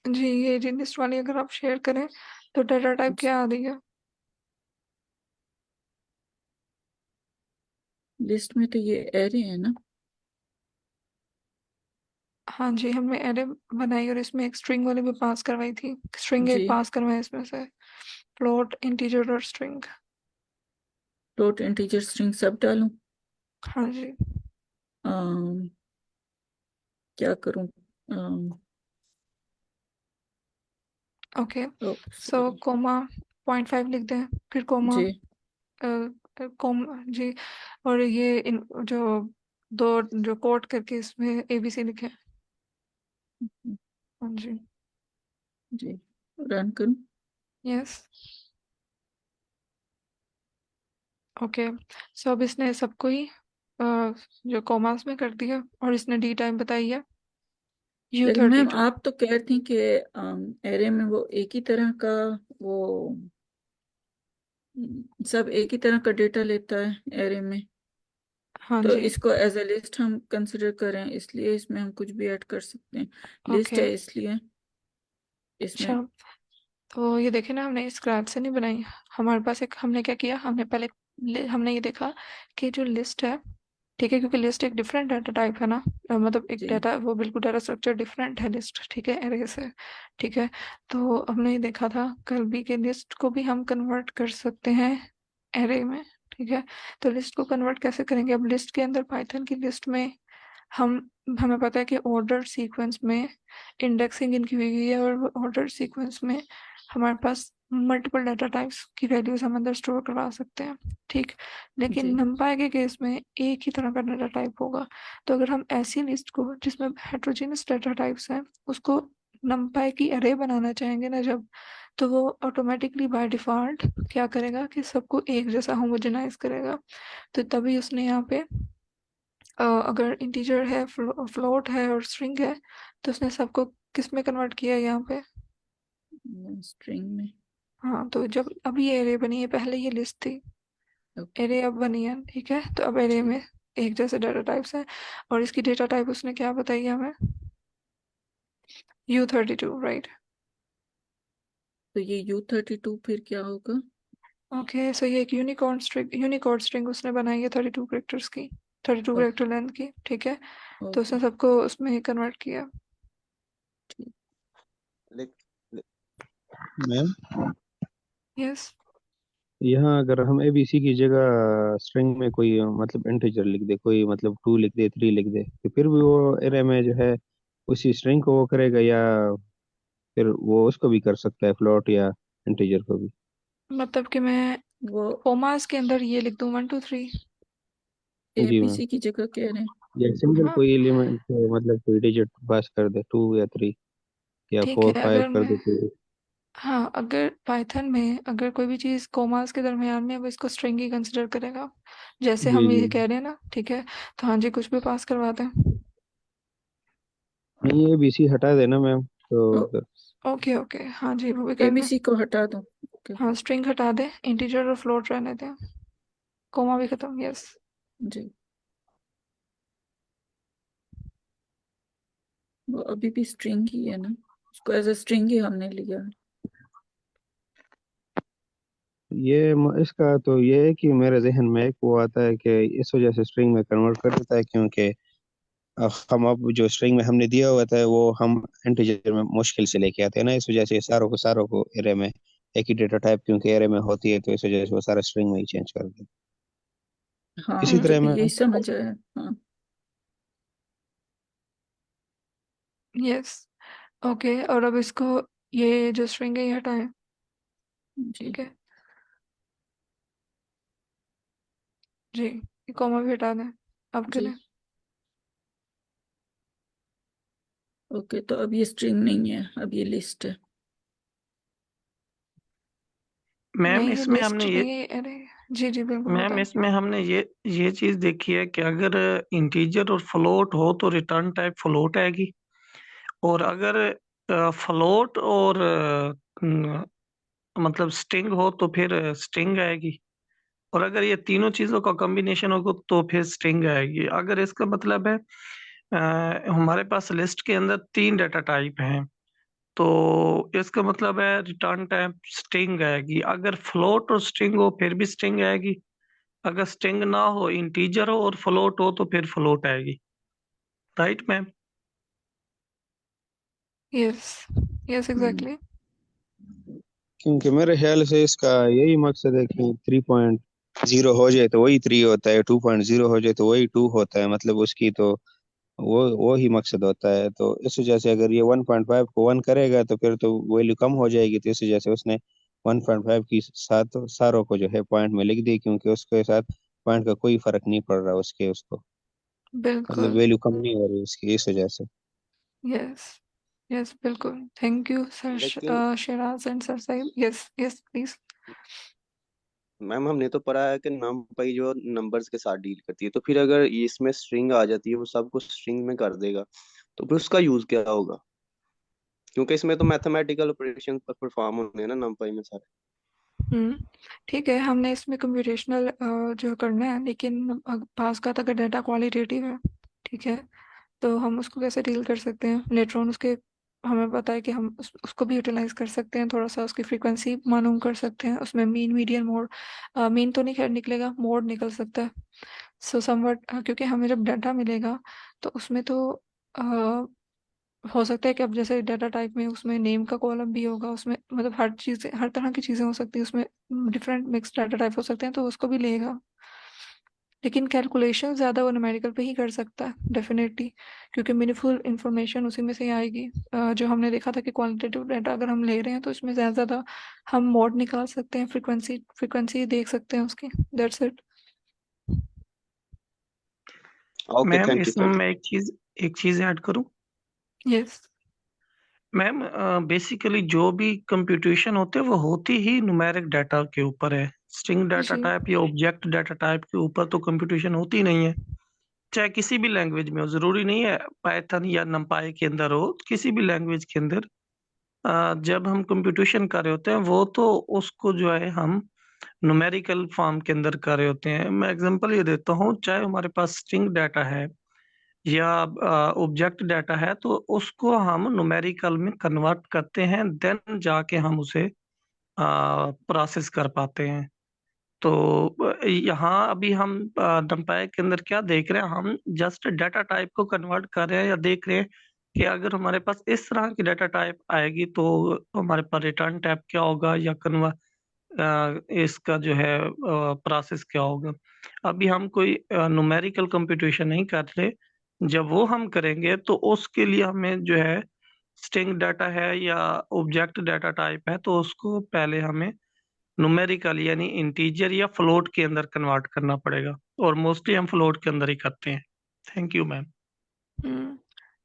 जी, ये जी लिस्ट वाली अगर आप शेयर करें तो डाटा टाइप क्या आ रही है? लिस्ट में तो ये एरे है ना। हाँ जी, हमने एरे बनाई और इसमें एक स्ट्रिंग वाली भी पास करवाई थी। स्ट्रिंग जी एक पास करवाए इसमें से, फ्लोट, इंटीजर और स्ट्रिंग। फ्लोट, इंटीजर, स्ट्रिंग सब डालूं? हाँ जी, अम, क्या करूं? ओके। ओ सो सॉरी। कोमा 0.5 लिख दें, फिर कोमा, जी कोम जी, और ये जो दो जो कोट करके इसमें एबीसी लिखे। हाँ जी, जी रन करूं? Yes, okay. सो अब इसने सबको ही जो कॉमास में कर दिया और इसने डी टाइम बताई है लेकिन मैम U32। आप तो कह रही थी कि एरे में वो एक ही तरह का, वो सब एक ही तरह का डेटा लेता है एरे में। हाँ तो जी, इसको एज ए लिस्ट हम कंसिडर करें, इसलिए इसमें हम कुछ भी ऐड कर सकते हैं। लिस्ट ओके, है इसलिए इसमें। अच्छा। तो ये देखे ना, हमने स्क्रैच से नहीं बनाई। हमारे पास एक, हमने क्या किया, हमने पहले हमने ये देखा कि जो लिस्ट है, ठीक है, क्योंकि लिस्ट एक डिफरेंट डाटा टाइप है ना, मतलब एक जी डाटा, वो बिल्कुल डाटा स्ट्रक्चर डिफरेंट है लिस्ट, ठीक है, एरे से। ठीक है, तो हमने ये देखा था कल भी कि लिस्ट को भी हम कन्वर्ट कर सकते हैं एरे में। ठीक है, तो लिस्ट को कन्वर्ट कैसे करेंगे? अब लिस्ट के अंदर, पाइथन की लिस्ट में हम हमें पता है कि ऑर्डर सीक्वेंस में इंडेक्सिंग इनकी हुई हुई है, और ऑर्डर सीक्वेंस में हमारे पास मल्टीपल डाटा टाइप्स की वैल्यूज हम अंदर स्टोर करवा सकते हैं। ठीक, लेकिन जी numpy के केस में एक ही तरह का डाटा टाइप होगा। तो अगर हम ऐसी लिस्ट को जिसमें हेट्रोजीनियस डाटा टाइप्स हैं उसको numpy की अरे बनाना चाहेंगे ना जब, तो वो ऑटोमेटिकली बाय डिफॉल्ट क्या करेगा कि सबको एक जैसा होमोजेनाइज करेगा। तो तभी उसने यहाँ पे अगर इंटीजर है, फ्लोट है और स्ट्रिंग है, तो उसने सबको किस में कन्वर्ट किया है यहाँ पे? स्ट्रिंग में। हाँ, तो जब अब ये एरे बनी है, पहले ये लिस्ट थी, ओके एरे अब बनी है। ठीक है, तो अब एरे में ठीक। एक जैसे डाटा टाइप्स हैं, और इसकी डेटा टाइप उसने क्या बताई है हमें? U32, right. तो ये U32 फिर क्या होगा? ओके, सो ये एक यूनिकोड स्ट्रिंग उसने बनाई है 32 कैरेक्टर्स की, 32 ओके कैरेक्टर लेंथ की। ठीक है, तो ओके उसने सबको उसमें कन्वर्ट किया। ठीक। मैम, यस, यहाँ अगर हम एबीसी की जगह स्ट्रिंग में कोई मतलब इंटीजर लिख दे, कोई मतलब 2 लिख दे, 3 लिख दे, तो फिर भी वो एरे में जो है उसी स्ट्रिंग को वो करेगा, या फिर वो उसको भी कर सकता है, फ्लोट या इंटीजर को भी? मतलब कि मैं वो कोमास के अंदर ये लिख दूं 1 2 3? जी मैम, एबीसी की जगह कह रहे हैं? या सिंगल हाँ, कोई एलिमेंट मतलब कोई डिजिट पास कर दे, 2 या 3 या ठीक 4 है। 5 अगर कर मैं, दे तो। हाँ, अगर पाइथन में अगर कोई भी चीज़ कोमास के दरमियान में है, वो इसको स्ट्रिंग ही कंसिडर करेगा, जैसे जी हम जी, ये कह रहे हैं ना। ठीक है, तो हाँ जी, कुछ भी पास करवा दें। नहीं एबीसी हटा देना मैम, ओ तो ओके ओके, हाँ जी, वो भी कर दें। एबीसी को हटा दूं? ओके हाँ, स्ट्रिंग हटा दें, इंटीजर और फ्लोट रहने दें, कोमा भी खत्म। यस, जी। वो अभी भी स्ट्रिंग ही है ना, उसको एज ए स्ट्रिंग ही हमने लिया है। ये इसका तो ये है कि मेरे जहन में एक वो आता है कि इस वजह से स्ट्रिंग में कन्वर्ट कर देता है, क्योंकि हम अब जो स्ट्रिंग में हमने दिया हुआ था वो हम इंटीजर में मुश्किल से लेके आते हैं ना, इस वजह से सारों को एरे में एक ही डेटा टाइप क्योंकि एरे में होती है, तो इस वजह से वो सारा स्ट्रिंग में ही चेंज कर दे। हाँ इसी हम्म, मुझे तरह भी मैं यही समझ आया। हाँ यस। ओके, और अब इसको, ये जो स्ट्रिंग है ये हटाएं। जी ठीक है जी, ये कॉमा भी हटा दें अब के जी। लिए। ओके, तो अब ये स्ट्रिंग नहीं है, अब ये लिस्ट है। मैम नहीं, ये इसमें लिस्ट हमने ये नहीं है, अरे जी जी बिल्कुल मैम बताएं। इसमें हमने ये चीज देखी है कि अगर इंटीजर और फ्लोट हो तो रिटर्न टाइप फ्लोट आएगी, और अगर फ्लोट और मतलब स्ट्रिंग हो तो फिर स्ट्रिंग आएगी, और अगर ये तीनों चीजों का कॉम्बिनेशन होगा तो फिर स्ट्रिंग आएगी। अगर इसका मतलब है हमारे पास लिस्ट के अंदर 3 डेटा टाइप हैं, तो इसका मतलब है रिटर्न टाइप स्ट्रिंग आएगी। अगर फ्लोट और स्ट्रिंग हो फिर भी स्ट्रिंग आएगी, अगर स्ट्रिंग ना हो, इंटीजर हो और फ्लोट हो तो फिर फ्लोट आएगी। Right ma'am? Yes yes exactly. क्योंकि मेरे ख्याल से इसका यही मकसद है कि 3.0 हो जाए तो वही 3 होता है, 2.0 हो जाए तो वही 2 होता है, मतलब उसकी तो वो ही मकसद होता है। तो इस वजह से अगर ये 1.5 को 1 करेगा तो फिर तो वैल्यू कम हो जाएगी, तो इस वजह से उसने 1.5 की साथ सारों को जो है पॉइंट में लिख दी, क्योंकि उसके साथ पॉइंट का कोई फर्क नहीं पड़ रहा उसके, उसको मतलब बिल्कुल। वैल्यू कम नहीं हो रही उसकी, इस वजह से। यस यस बिल्कुल, थैंक यू लेकिन sir Siraj and sir Sahib. Yes yes please. Ma'am हमने तो पढ़ा है कि numpy जो नंबर्स के साथ डील करती है, तो फिर अगर इसमें स्ट्रिंग आ जाती है, वो सब कुछ स्ट्रिंग में कर देगा, तो फिर उसका यूज क्या होगा? क्योंकि इसमें तो मैथमेटिकल ऑपरेशन परफॉर्म होने हैं ना numpy में सारे। हम्म, ठीक है, हमने इसमें कंप्यूटेशनल जो करना है, लेकिन पास का अगर डाटा क्वालिटेटिव है, ठीक है, तो हम उसको कैसे डील कर सकते हैं लेटर ऑन उसके। हमें पता है कि हम उसको भी यूटिलाइज कर सकते हैं, थोड़ा सा उसकी फ्रीक्वेंसी मालूम कर सकते हैं, उसमें मीन मीडियन मोड, मीन तो नहीं खैर निकलेगा, मोड निकल सकता है। सो समवट, क्योंकि हमें जब डाटा मिलेगा तो उसमें तो हो सकता है कि अब जैसे डाटा टाइप में उसमें नेम का कॉलम भी होगा, उसमें मतलब हर चीज़, हर तरह की चीज़ें हो सकती है उसमें, डिफरेंट मिक्स डाटा टाइप हो सकते हैं, तो उसको भी लेगा। लेकिन कैलकुलेशन ज़्यादा वो न्यूमेरिकल पे ही कर सकता है डेफिनेटली, क्योंकि मीनिंगफुल इंफॉर्मेशन उसी में से ही आएगी। जो हमने देखा था कि क्वालिटेटिव डाटा अगर हम ले रहे हैं तो इसमें ज़्यादा हम मोड निकाल सकते हैं, फ्रीक्वेंसी फ्रीक्वेंसी देख सकते हैं उसकी। That's it. Okay, ma'am thank you इसमें सर। मैं एक चीज ऐड करूं। यस मैम बेसिकली जो भी कंप्यूटेशन होते हैं वो होती ही न्यूमेरिक डाटा के ऊपर है। स्ट्रिंग डाटा जी टाइप या ऑब्जेक्ट डाटा टाइप के ऊपर तो कंप्यूटेशन होती नहीं है, चाहे किसी भी लैंग्वेज में हो। जरूरी नहीं है पाइथन या नंपाई के अंदर हो, किसी भी लैंग्वेज के अंदर जब हम कंप्यूटेशन कर रहे होते हैं वो तो उसको जो है हम न्यूमेरिकल फॉर्म के अंदर कर रहे होते हैं। मैं एग्जांपल ये देता हूँ, चाहे हमारे पास स्ट्रिंग डाटा है या ऑब्जेक्ट डाटा है, तो उसको हम न्यूमेरिकल में कन्वर्ट करते हैं, देन जाके हम उसे प्रोसेस कर पाते हैं। तो यहाँ अभी हम numpy के अंदर क्या देख रहे हैं, हम जस्ट डाटा टाइप को कन्वर्ट कर रहे हैं या देख रहे हैं कि अगर हमारे पास इस तरह की डाटा टाइप आएगी तो हमारे पास रिटर्न टाइप क्या होगा, या इसका जो है प्रोसेस क्या होगा। अभी हम कोई न्यूमेरिकल कंप्यूटेशन नहीं कर रहे। जब वो हम करेंगे तो उसके लिए हमें जो है स्ट्रिंग डाटा है या ऑब्जेक्ट डाटा टाइप है, तो उसको पहले हमें न्यूमेरिकल यानी इंटीजर या फ्लोट के अंदर कन्वर्ट करना पड़ेगा, और मोस्टली हम फ्लोट के अंदर ही करते हैं। Thank you ma'am.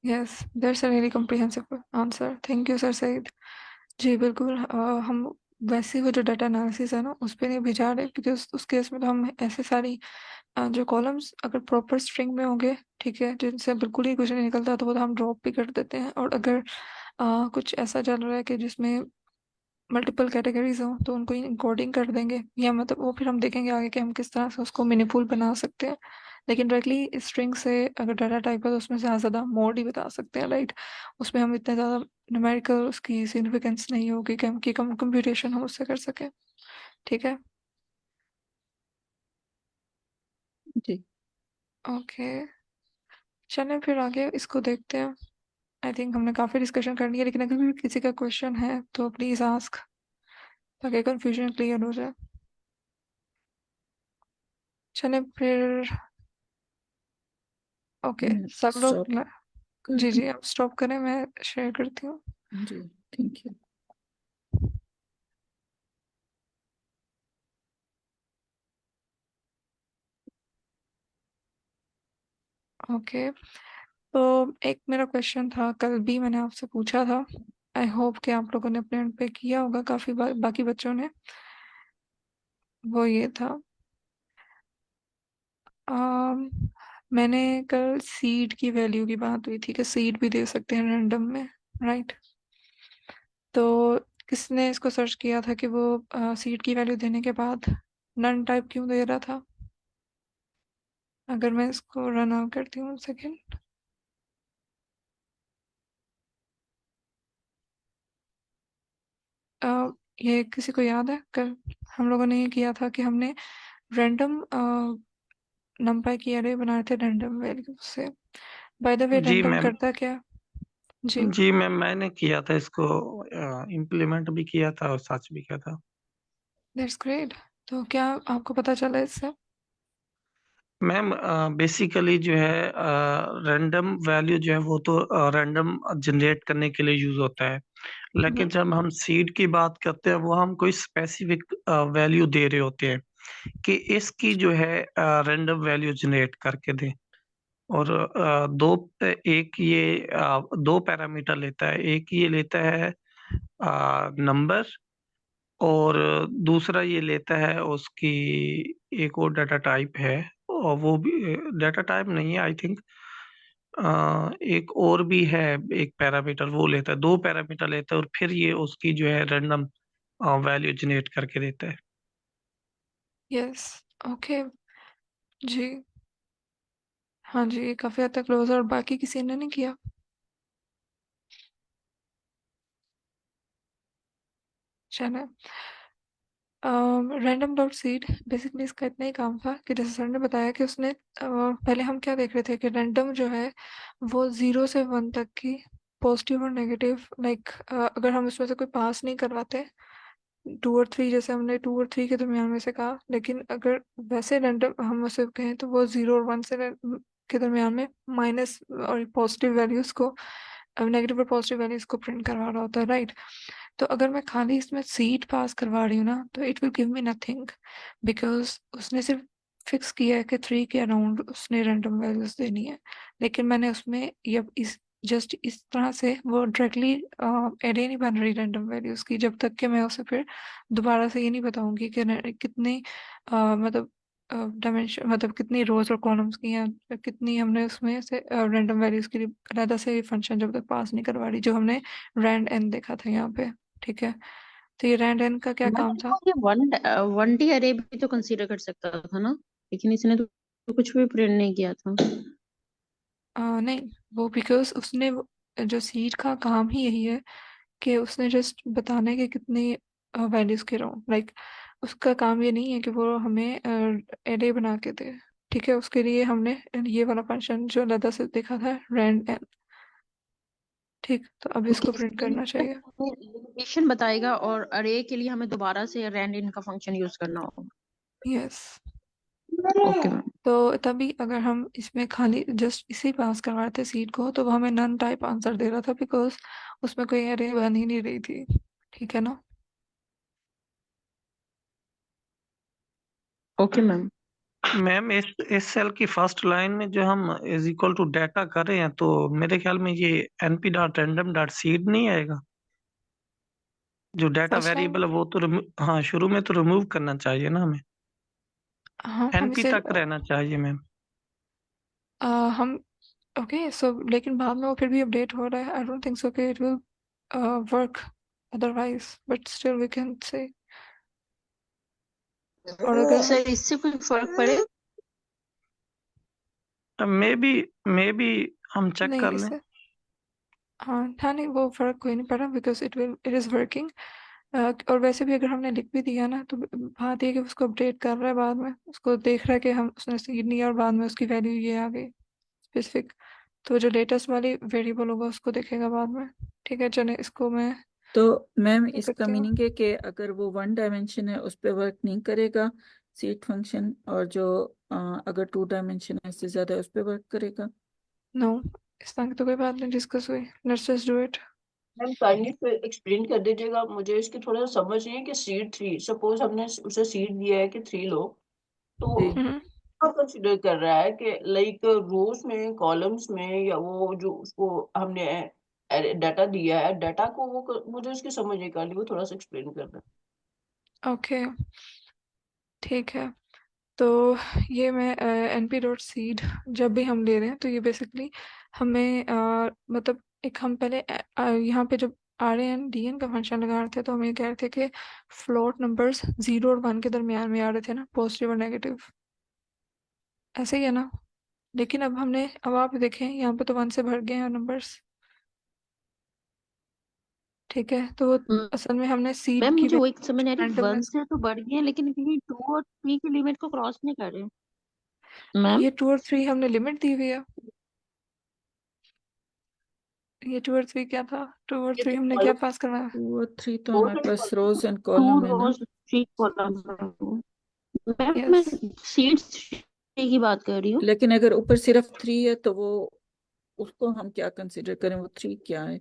Yes, that's a really comprehensive answer, thank you sir Saeed. जी बिल्कुल, हम वैसे वो जो डाटा एनालिसिस है ना उस पर नहीं भिजा रहे, क्योंकि उस केस में तो हम ऐसे सारी जो कॉलम्स अगर प्रॉपर स्ट्रिंग में होंगे, ठीक है, जिनसे बिल्कुल ही कुछ नहीं निकलता, तो वो तो हम ड्रॉप भी कर देते हैं। और अगर कुछ ऐसा चल रहा है कि जिसमें मल्टीपल कैटेगरीज हो, तो उनको इंकोडिंग कर देंगे, या मतलब वो फिर हम देखेंगे आगे कि हम किस तरह से उसको मीनिंगफुल बना सकते हैं। लेकिन डायरेक्टली स्ट्रिंग से अगर डाटा टाइप है तो उसमें ज़्यादा मोड ही बता सकते हैं, राइट। उसमें हम इतना ज़्यादा न्यूमेरिकल उसकी सिग्निफिकेंस नहीं होगी कि हम की कम कंप्यूटेशन हम उससे कर सकें। ठीक है, जी। ओके, चलें फिर आगे इसको देखते हैं। आई थिंक हमने काफ़ी डिस्कशन कर ली है, लेकिन अगर भी किसी का क्वेश्चन है तो प्लीज़ आस्क। ताकि कंफ्यूजन क्लियर हो जाए। चले फिर, ओके सब लोग स्टॉप जी जी आप स्टॉप करें, मैं शेयर करती हूँ। जी, थैंक यू। ओके, तो एक मेरा क्वेश्चन था, कल भी मैंने आपसे पूछा था, आई होप कि आप लोगों ने अपने एंड पे किया होगा, काफी बाकी बच्चों ने। वो ये था, अम, मैंने कल सीड की वैल्यू की बात हुई थी कि सीड भी दे सकते हैं रैंडम में, राइट? तो किसने इसको सर्च किया था कि वो सीड की वैल्यू देने के बाद नन टाइप क्यों दे रहा था? अगर मैं इसको रन आउट करती हूँ सेकेंड, ये किसी को याद है कल हम लोगों ने ये किया था कि हमने रैंडम नंपाई की एरे बनाए थे रैंडम वैल्यू से। बाय द वे जी रैंडम मैम, करता क्या? जी जी मैम, मैंने किया था इसको, इम्प्लीमेंट भी किया था और सर्च भी किया था। That's great. तो क्या आपको पता चला इससे? मैम बेसिकली जो है रैंडम वैल्यू जो है वो तो रैंडम जनरेट करने के लिए यूज होता है, लेकिन जब हम सीड की बात करते हैं वो हम कोई स्पेसिफिक वैल्यू दे रहे होते हैं कि इसकी जो है रैंडम वैल्यू जनरेट करके दें। और एक ये दो पैरामीटर लेता है, एक ये लेता है नंबर, और दूसरा ये लेता है उसकी एक और डाटा टाइप है, और वो भी डाटा टाइप नहीं है आई थिंक, एक और भी है, एक पैरामीटर वो लेता है, दो पैरामीटर लेता है, और फिर ये उसकी जो है रैंडम वैल्यू जनरेट करके देता है। यस, ओके जी, हाँ जी, काफी हद तक क्लोज। और बाकी किसी ने नहीं किया? चले, रैंडम डॉट सीड बेसिकली इसका इतना ही काम था कि जैसे सर ने बताया कि उसने पहले हम क्या देख रहे थे कि रैंडम जो है वो 0 से 1 तक की पॉजिटिव और नेगेटिव, लाइक अगर हम इसमें से कोई पास नहीं करवाते 2 और 3, जैसे हमने 2 और 3 के दरमियान में से कहा, लेकिन अगर वैसे रैंडम हम उसे कहें तो वो 0 और 1 के दरमियान में माइनस और पॉजिटिव वैल्यूज को, नेगेटिव और पॉजिटिव वैल्यूज को प्रिंट करवा रहा होता है, राइट? तो अगर मैं खाली इसमें सीड पास करवा रही हूँ ना, तो it will give me nothing, because उसने सिर्फ फिक्स किया है कि 3 के अराउंड उसने रैंडम वैल्यूज देनी है। लेकिन मैंने उसमें ये इस जस्ट इस तरह से वो डायरेक्टली एरे नहीं बन रही रैंडम वैल्यूज की, जब तक कि मैं उसे फिर दोबारा से ये नहीं बताऊंगी कि कितने मतलब डायमेंशन, मतलब कितनी रोज और कॉलम्स की हैं, कितनी हमने उसमें से रैंडम वैल्यूज के लिए अलग से फंक्शन जब तक पास नहीं करवा रही, जो हमने रैंड एन देखा था यहाँ पे, ठीक है? तो ये रैंड एन का क्या मैं काम था? ये वन डी अरे भी तो कंसीडर कर सकता था ना, लेकिन इसने तो कुछ भी प्रिंट नहीं किया था। नहीं, वो बिकॉज उसने जो सीड का काम ही यही है कि उसने जस्ट बताने के कितने वैल्यूज के राउंड, लाइक उसका काम ये नहीं है कि वो हमें एरे बना के दे, ठीक है? उसके लिए हमने ये वाला फंक्शन जो अलग से देखा था रैंड एन, ठीक? तो अब इसको प्रिंट करना चाहिए। लिमिटेशन बताएगा और अरे के लिए हमें दोबारा से रैंड इन का फंक्शन यूज करना होगा। Yes, okay ma'am. तो तभी अगर हम इसमें खाली जस्ट इसी पास करवाते सीड को, तो वो हमें नन टाइप आंसर दे रहा था, बिकॉज उसमें कोई एरे बन ही नहीं रही थी, ठीक है ना? Okay ma'am. मैम इस सेल की फर्स्ट लाइन में जो हम इज इक्वल टू डाटा कर रहे हैं, तो मेरे ख्याल में ये np dot random dot seed नहीं आएगा। जो डाटा फर्स्ट लाइन, वेरिएबल है वो तो हाँ, शुरू में तो रिमूव करना चाहिए ना हमें, हाँ हम np इसे तक रहना चाहिए मैम। हम ओके सो, लेकिन बाद में वो फिर भी अपडेट हो रहा है, आई डोंट थिंक सो कि it will work otherwise, but still we can say. और अगर सर इससे कोई फर्क पड़े? मे बी हम चेक नहीं कर लें। इससे, हाँ नहीं, वो फर्क कोई नहीं पड़ा, बिकॉज इट इज वर्किंग। और वैसे भी अगर हमने लिख भी दिया ना, तो बात ये है कि उसको अपडेट कर रहा है, बाद में उसको देख रहा है कि हम उसने सीड नहीं, और बाद में उसकी वैल्यू ये आ गई स्पेसिफिक, तो जो लेटेस्ट वाली वेरिएबल होगा उसको देखेगा बाद में, ठीक है? चले इसको मैं तो मैम कर इसका सकते हो। मीनिंग है कि अगर वो वन डायमेंशन है उस पर वर्क नहीं करेगा सीड फंक्शन, और जो अगर टू डायमेंशन है इससे ज्यादा उस पर वर्क करेगा। नो, इस तरह की तो कोई बात नहीं डिस्कस हुई। Let's just do it. Ma'am kindly explain कर दीजिएगा, मुझे इसकी थोड़ा सा समझ नहीं है कि सीड 3, सपोज हमने उसे सीड दिया है कि 3 लो, तो जी क्या कंसिडर कर रहा है कि लाइक रोज में, कॉलम्स में, या वो जो उसको हमने डाटा दिया है, डाटा को मुझे उसकी समझ नहीं आ रही, वो थोड़ा सा एक्सप्लेन करना। ओके ठीक है। तो ये मैं np.seed जब भी हम ले रहे हैं तो ये बेसिकली हमें मतलब एक हम पहले यहाँ पे जब RANDN का फंक्शन लगा रहे थे तो हम ये कह रहे थे कि फ्लोट नंबर्स 0 और 1 के दरमियान में आ रहे थे ना, पॉजिटिव और नेगेटिव, ऐसे ही है ना। लेकिन अब आप देखें यहाँ पे तो 1 से भर गए हैं नंबर्स, ठीक है। तो वो असल में हमने सीड मैम की मुझे वो एक समझ नहीं आ रही, वन रैंडमनेस, से तो बढ़ गए हैं लेकिन कहीं 2 और 3 की लिमिट को क्रॉस नहीं कर रहे मैम। ये 2 और 3 हमने लिमिट दी हुई है। ये 2 और 3 क्या था? 2 और ये 3 तो हमने क्या कॉलम, पास करवाया? 2 और 3 तो रोज हमारे एंड पास कॉलम। रोज एंड 2 कॉलम है ना। रोज 3 कॉलम मैम, मैं यस। सीड्स की बात कर रही हूँ। लेकिन अगर ऊपर सिर्फ 3 है तो वो उसको हम क्या कंसिडर करें, वो 3 क्या है?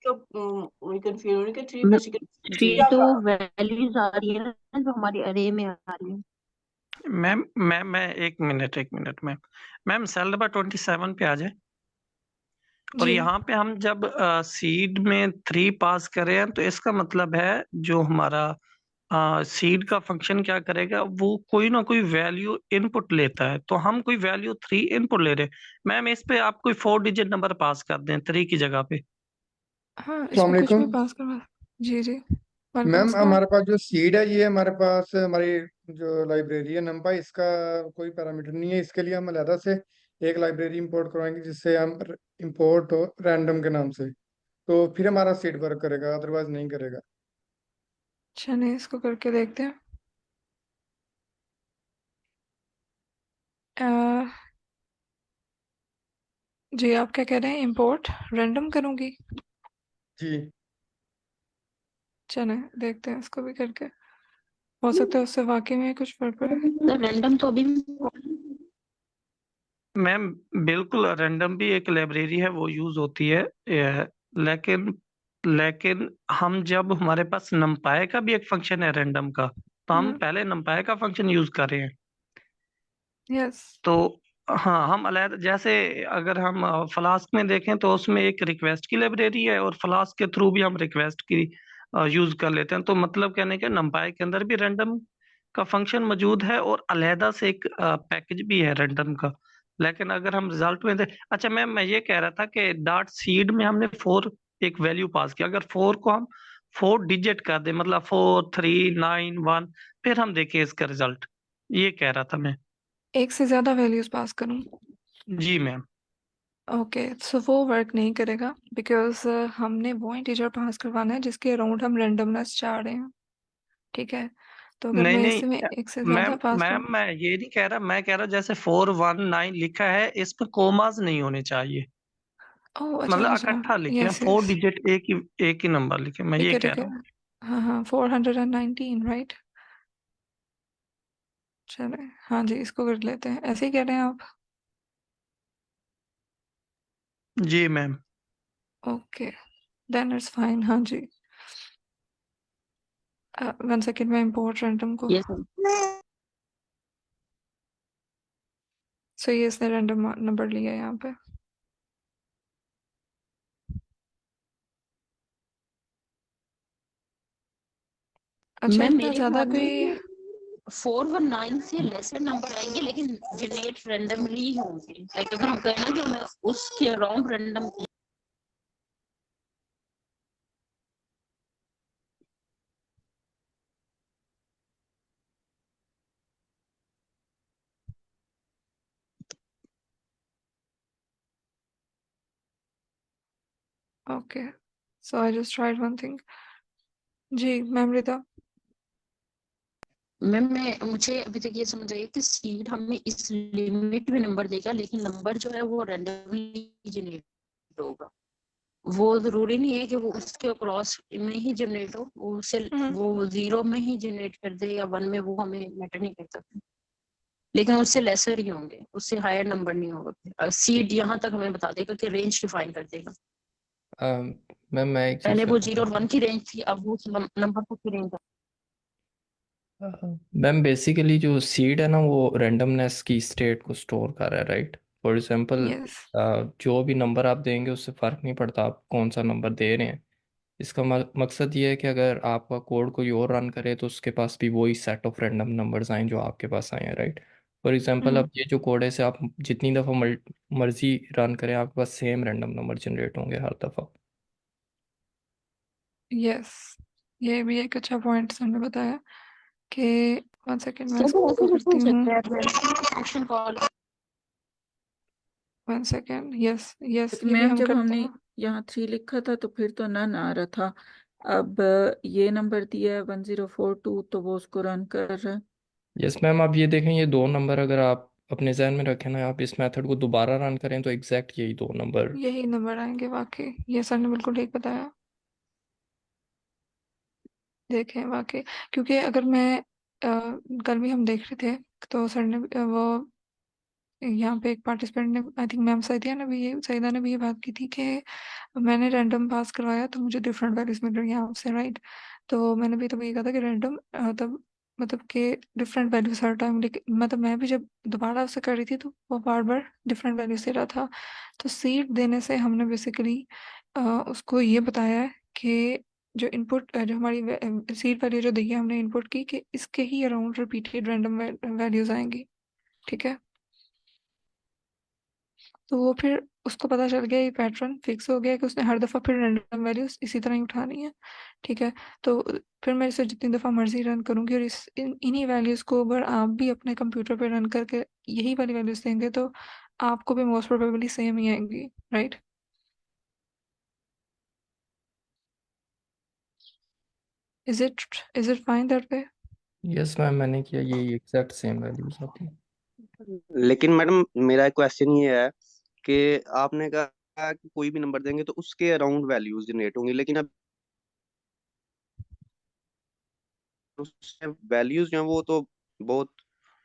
जो कंफ्यूज होने के 3 मैम बेसिकली 3 जी तो वैल्यूज आ रही है ना जो हमारी अरे में आ रही है। मैं एक मिनट मैम सेल नंबर 27 पे आ जाए। और जी यहाँ पे हम जब सीड में 3 पास करें तो इसका मतलब है जो हमारा सीड का फंक्शन क्या करेगा, वो कोई ना कोई वैल्यू इनपुट लेता है। तो हम कोई वैल्यू 3 इनपुट ले रहे हैं। मैम इस पे आप कोई 4 डिजिट नंबर पास कर दें 3 की जगह पे। हाँ, अस्सलाम इसमें कुछ भी वालेकुम पास करवा। जी जी, वालेकुम मैम। अस्सलाम। हमारे पास जो सीड है, ये हमारे पास हमारी जो लाइब्रेरी है नंपाई, इसका कोई पैरामीटर नहीं है। इसके लिए हम अलहदा से एक लाइब्रेरी इंपोर्ट करवाएंगे जिससे हम इंपोर्ट हो रैंडम के नाम से, तो फिर हमारा सीड वर्क करेगा, अदरवाइज नहीं करेगा। चलिए इसको करके देखते हैं। अह, जी आप क्या कह रहे हैं, इंपोर्ट रैंडम करूँगी? जी चलें देखते हैं इसको भी करके, हो सकता है उससे वाकई में कुछ फर्क पड़े। तो रैंडम तो अभी मैम बिल्कुल रैंडम भी एक लाइब्रेरी है, वो यूज होती है। लेकिन लेकिन हम जब हमारे पास नंपाई का भी एक फंक्शन है रैंडम का, तो हम पहले नंपाई का फंक्शन यूज कर रहे हैं। यस। तो हाँ, हम अलग जैसे अगर हम फ्लास्क में देखें तो उसमें एक रिक्वेस्ट की लाइब्रेरी है, और फ्लास्क के थ्रू भी हम रिक्वेस्ट की यूज कर लेते हैं। तो मतलब कहने के नंपाई के अंदर भी रैंडम का फंक्शन मौजूद है, और अलहदा से एक पैकेज भी है रैंडम का। लेकिन अगर हम रिजल्ट में अच्छा मैम, मैं ये कह रहा था कि डॉट सीड में हमने 4 एक वैल्यू पास किया। अगर 4 को हम 4 डिजिट कर दें, मतलब 4 3 9 1, फिर हम देखें इसका रिजल्ट, ये कह रहा था मैं। एक से ज़्यादा वैल्यूज पास करूँ? जी मैम। ओके, सो वो वर्क नहीं करेगा बिकॉज हमने वो इंटीजर पास करवाना है जिसके अराउंड हम रैंडमनेस चाह रहे हैं, ठीक है। तो अगर नहीं मैं नहीं इसमें एक से ज़्यादा मैम पास मैम करूँ। मैं ये नहीं कह रहा, मैं कह रहा जैसे 4 1 9 लिखा है, इसमें कोमास नहीं होने चाहिए। ओह अच्छा मतलब अच्छा, इकट्ठा लिखे, यस 4 यस, डिजिट एक ही नंबर लिखे, मैं ये कह ठीक रहा है। हूँ। हाँ हाँ, 419 राइट। चले हाँ जी, इसको कर लेते हैं, ऐसे ही कह रहे हैं आप? जी ma'am. Okay then it's fine. हाँ जी, 1 सेकेंड में इम्पोर्ट रैंडम को। यस सो ये इसने रैंडम नंबर लिया है यहाँ पे। अच्छा मैम इतना मेरे ज़्यादा ख्याल कोई। में 4 और 9 से लेसर नंबर आएंगे लेकिन जनरेट रैंडमली होंगे। लाइक अगर हम कहें ना कि हमें उसके around random. Okay so I just tried one thing. जी मैम रिता। मैम मैं मुझे अभी तक ये समझ आई कि सीड हमें इस लिमिट में नंबर देगा लेकिन नंबर जो है वो रैंडमली जनरेट होगा। वो जरूरी नहीं है कि वो उसके क्रॉस में ही जनरेट हो, वो उससे वो 0 में ही जनरेट कर दे या 1 में, वो हमें मैटर नहीं करता, लेकिन उससे लेसर ही होंगे, उससे हायर नंबर नहीं होगा। सीड यहाँ तक हमें बता देगा कि रेंज डिफाइन कर देगा। मैम मैं एक चीज पहले वो करना 0 और 1 की रेंज थी, अब वो नंबर तक की रेंज है। मैम बेसिकली जो सीड है ना वो रैंडमनेस की स्टेट को स्टोर कर रहा है, राइट? फॉर एग्जांपल यस जो भी नंबर आप देंगे उससे फ़र्क नहीं पड़ता आप कौन सा नंबर दे रहे हैं। इसका मकसद ये है कि अगर आपका कोड कोई और रन करे तो उसके पास भी वही सेट ऑफ रैंडम नंबर्स आए जो आपके पास आए हैं, राइट? फॉर एग्जांपल अब ये जो कोड है इसे आप जितनी दफ़ा मर्जी रन करें आपके पास सेम रैंडम नंबर जनरेट होंगे हर दफ़ा। यस, ये भी एक अच्छा पॉइंट सर ने बताया कि 1 सेकेंड मैं तो इसको ऐसे भी करती पूछ हूँ। सकते हैं action call. 1 second, yes yes, लेकिन ये भी मैम हम जब करते हमने हैं। यहाँ 3 लिखा था तो फिर तो नन आ रहा था। अब ये नंबर दिया है 1042, तो वो उसको रन कर रहा है। यस मैम आप ये देखें ये दो नंबर अगर आप अपने जहन में रखें ना, आप इस मेथड को दोबारा रन करें तो एग्जैक्ट यही दो नंबर। यही नंबर आएंगे वाकई, ये सर ने बिल्कुल ठीक बताया। देखें वाकई, क्योंकि अगर मैं कल भी हम देख रहे थे तो सर ने वो यहाँ पे एक पार्टिसिपेंट ने, आई थिंक मैम सईदा ने भी ये बात की थी कि मैंने रैंडम पास करवाया तो मुझे डिफरेंट वैल्यूज मिल रही हैं आपसे, राइट? तो मैंने भी तभी कहा था कि रैंडम तब मतलब कि डिफरेंट वैल्यूज हर टाइम, लेकिन मतलब मैं भी जब दोबारा उससे कर रही थी तो वो बार बार डिफरेंट वैल्यूज दे रहा था। तो सीड देने से हमने बेसिकली उसको ये बताया है कि जो इनपुट जो हमारी सीड वैल्यू जो दी है हमने इनपुट की, कि इसके ही अराउंड रिपीटेड रैंडम वैल्यूज आएंगी, ठीक है? तो वो फिर उसको पता चल गया, ये पैटर्न फिक्स हो गया कि उसने हर दफ़ा फिर रैंडम वैल्यूज इसी तरह ही उठानी है, ठीक है? तो फिर मैं इसे जितनी दफ़ा मर्जी रन करूँगी और इन्हीं वैल्यूज़ को अगर आप भी अपने कंप्यूटर पे रन करके यही वाली वैल्यूज़ देंगे तो आपको भी मोस्ट प्रोबेबली सेम ही आएंगी, right? Is it fine that way? Yes ma'am मैंने किया ये एग्जैक्ट सेम वैल्यूज आती हैं। लेकिन मैडम मेरा क्वेश्चन ये है कि आपने कहा कि कोई भी नंबर देंगे तो उसके अराउंड वैल्यूज जनरेट होंगी, लेकिन अब उससे वैल्यूज जो है वो तो बहुत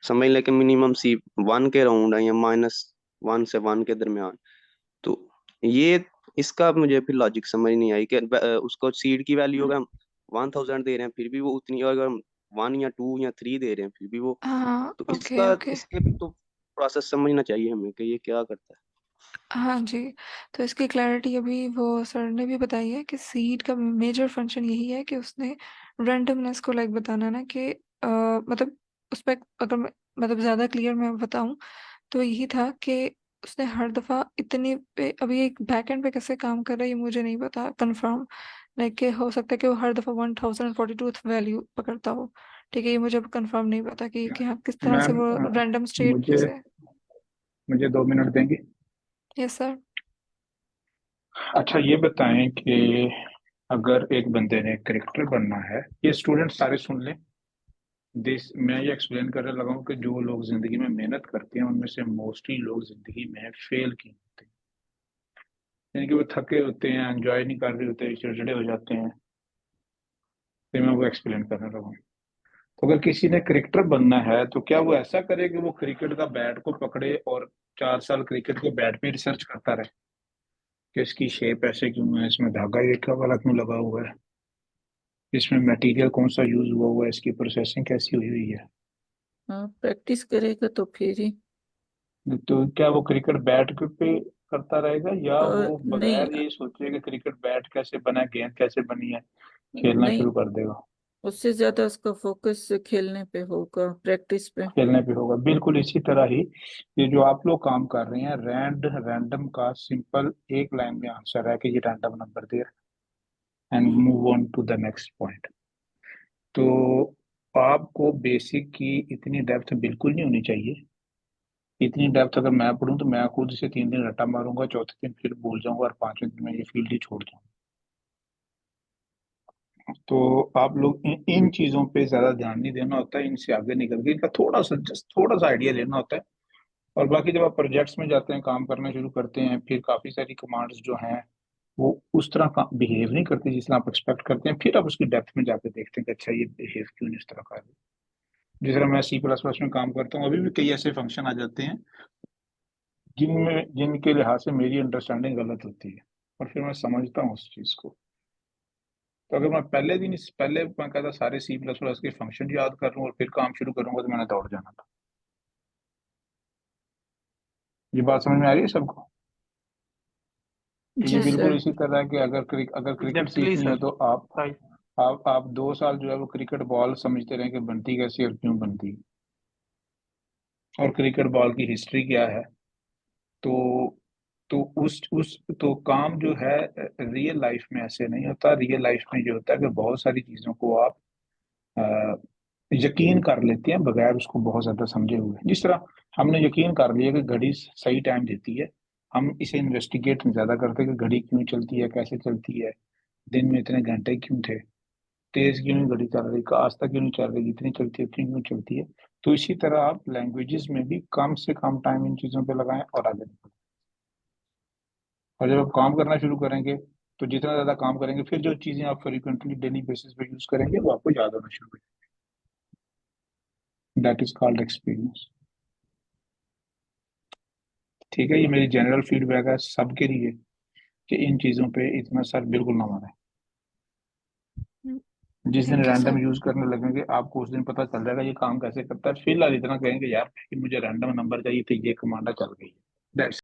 समझ लें कि मिनिमम सी 1 के अराउंड है या -1 से 1 के दरमियान। तो ये इसका मुझे फिर लॉजिक समझ नहीं आई कि उसको सीड की वैल्यू अगर हम 1000 दे रहे हैं फिर भी वो उतनी, और अगर हम 1 या 2 या 3 दे रहे हैं फिर भी वो, हाँ, तो ओके इसका ओके। इसके भी तो प्रोसेस समझना चाहिए हमें कि ये क्या करता है। हाँ जी, तो इसकी क्लैरिटी अभी वो सर ने भी बताई है कि सीड का मेजर फंक्शन यही है कि उसने रैंडमनेस को लाइक बताना ना कि मतलब उस पर अगर मतलब ज़्यादा क्लियर मैं बताऊं तो यही था कि उसने हर दफ़ा इतनी पे, अभी एक बैकएंड पे कैसे काम कर रहा है ये मुझे नहीं पता कंफर्म, लाइक कि हो सकता है कि वो हर दफ़ा 1042 वैल्यू पकड़ता हो, ठीक है? ये मुझे कंफर्म नहीं पता कि हाँ किस तरह से मैम वो रैंडम स्टेट मुझे से। मुझे 2 मिनट देंगे? Yes sir. अच्छा ये बताएं कि अगर एक बंदे ने क्रिकेटर बनना है, ये स्टूडेंट सारे सुन लें। दिस मैं ये एक्सप्लेन करने लगा हूँ कि जो लोग जिंदगी में मेहनत करते हैं उनमें से मोस्टली लोग जिंदगी में फेल क्यों होते हैं, यानी कि वो थके होते हैं, एंजॉय नहीं कर रहे होते, चिड़चिड़े हो जाते हैं। तो मैं वो एक्सप्लेन करने लगा हूँ। तो अगर किसी ने क्रिकेटर बनना है तो क्या वो ऐसा करे कि वो क्रिकेट का बैट को पकड़े और 4 साल क्रिकेट के बैट पे रिसर्च करता रहे कि इसकी शेप ऐसे क्यों है, इसमें धागा एक वाला क्यों लगा हुआ है, इसमें मटेरियल कौन सा यूज हुआ है, इसकी प्रोसेसिंग कैसी हुई हुई है? हाँ, प्रैक्टिस करेगा तो फिर ही। तो क्या वो क्रिकेट बैट पे करता रहेगा या वो नहीं, बगैर ये सोचे कि क्रिकेट बैट कैसे बना है, गेंद कैसे बनी है, खेलना नहीं, शुरू कर देगा? उससे ज्यादा उसका फोकस खेलने पे होगा, प्रैक्टिस पे। खेलने पे होगा। बिल्कुल इसी तरह ही ये जो आप लोग काम कर रहे हैं, रैंडम का सिंपल एक लाइन में आंसर है कि ये रैंडम नंबर दे and move on to the next point. तो आपको बेसिक की इतनी डेप्थ बिल्कुल नहीं होनी चाहिए। इतनी डेप्थ अगर मैं पढ़ूं तो मैं खुद से 3 दिन रट्टा मारूंगा, चौथे दिन फिर भूल जाऊंगा और 5वें दिन में ये फील्ड ही छोड़ दूंगा। तो आप लोग इन चीजों पे ज्यादा ध्यान नहीं देना होता है, इनसे आगे निकल के इनका थोड़ा सा आइडिया लेना होता है। और बाकी जब आप प्रोजेक्ट्स में जाते हैं, काम करना शुरू करते हैं, फिर काफी सारी कमांड्स जो हैं वो उस तरह का बिहेव नहीं करते जिस तरह आप एक्सपेक्ट करते हैं। फिर आप उसकी डेप्थ में जाके देखते हैं कि अच्छा ये बिहेव क्यों नहीं इस तरह कर रहे। जिस तरह मैं C++ में काम करता हूँ, अभी भी कई ऐसे फंक्शन आ जाते हैं जिनके लिहाज से मेरी अंडरस्टैंडिंग गलत होती है, और फिर मैं समझता हूँ उस चीज को। तो अगर मैं पहले मैं कहता सारे C++ के फंक्शन याद कर लूँ और फिर काम शुरू करूंगा तो मैंने दौड़ जाना था। ये बात समझ में आ रही है सबको? जी ये बिल्कुल सर। इसी तरह है कि अगर क्रिकेट एग्जैक्टली सीखनी है सर। तो आप 2 साल जो है वो क्रिकेट बॉल समझते रहे कि बनती कैसी और क्यों बनती है, और क्रिकेट बॉल की हिस्ट्री क्या है। तो उस तो काम जो है रियल लाइफ में ऐसे नहीं होता। रियल लाइफ में जो होता है कि बहुत सारी चीजों को आप अ, यकीन कर लेते हैं बगैर उसको बहुत ज्यादा समझे हुए। जिस तरह हमने यकीन कर लिया कि घड़ी सही टाइम देती है, हम इसे इन्वेस्टिगेट नहीं ज्यादा करते कि घड़ी क्यों चलती है, कैसे चलती है, दिन में इतने घंटे क्यों थे, तेज क्यों नहीं घड़ी चल रही, आस्था क्यों नहीं चल रही, जितनी चलती है उतनी क्यों चलती है। तो इसी तरह आप लैंग्वेजेस में भी कम से कम टाइम इन चीजों पे लगाएं और आगे निकलें। और जब आप काम करना शुरू करेंगे तो जितना ज्यादा काम करेंगे, फिर जो चीजें आप फ्रिक्वेंटली डेली बेसिस पे यूज करेंगे वो आपको याद होना शुरू हो जाएगी। That is called experience. ठीक है, ये मेरी जनरल फीडबैक है सबके लिए कि इन चीजों पे इतना सर बिल्कुल ना मारे। जिस दिन thank you random sir. Use करने लगेंगे आपको उस दिन पता चल जाएगा ये काम कैसे करता है। फिलहाल इतना कहेंगे यार कि मुझे रैंडम नंबर चाहिए तो ये कमांडा चल गई। दैट्स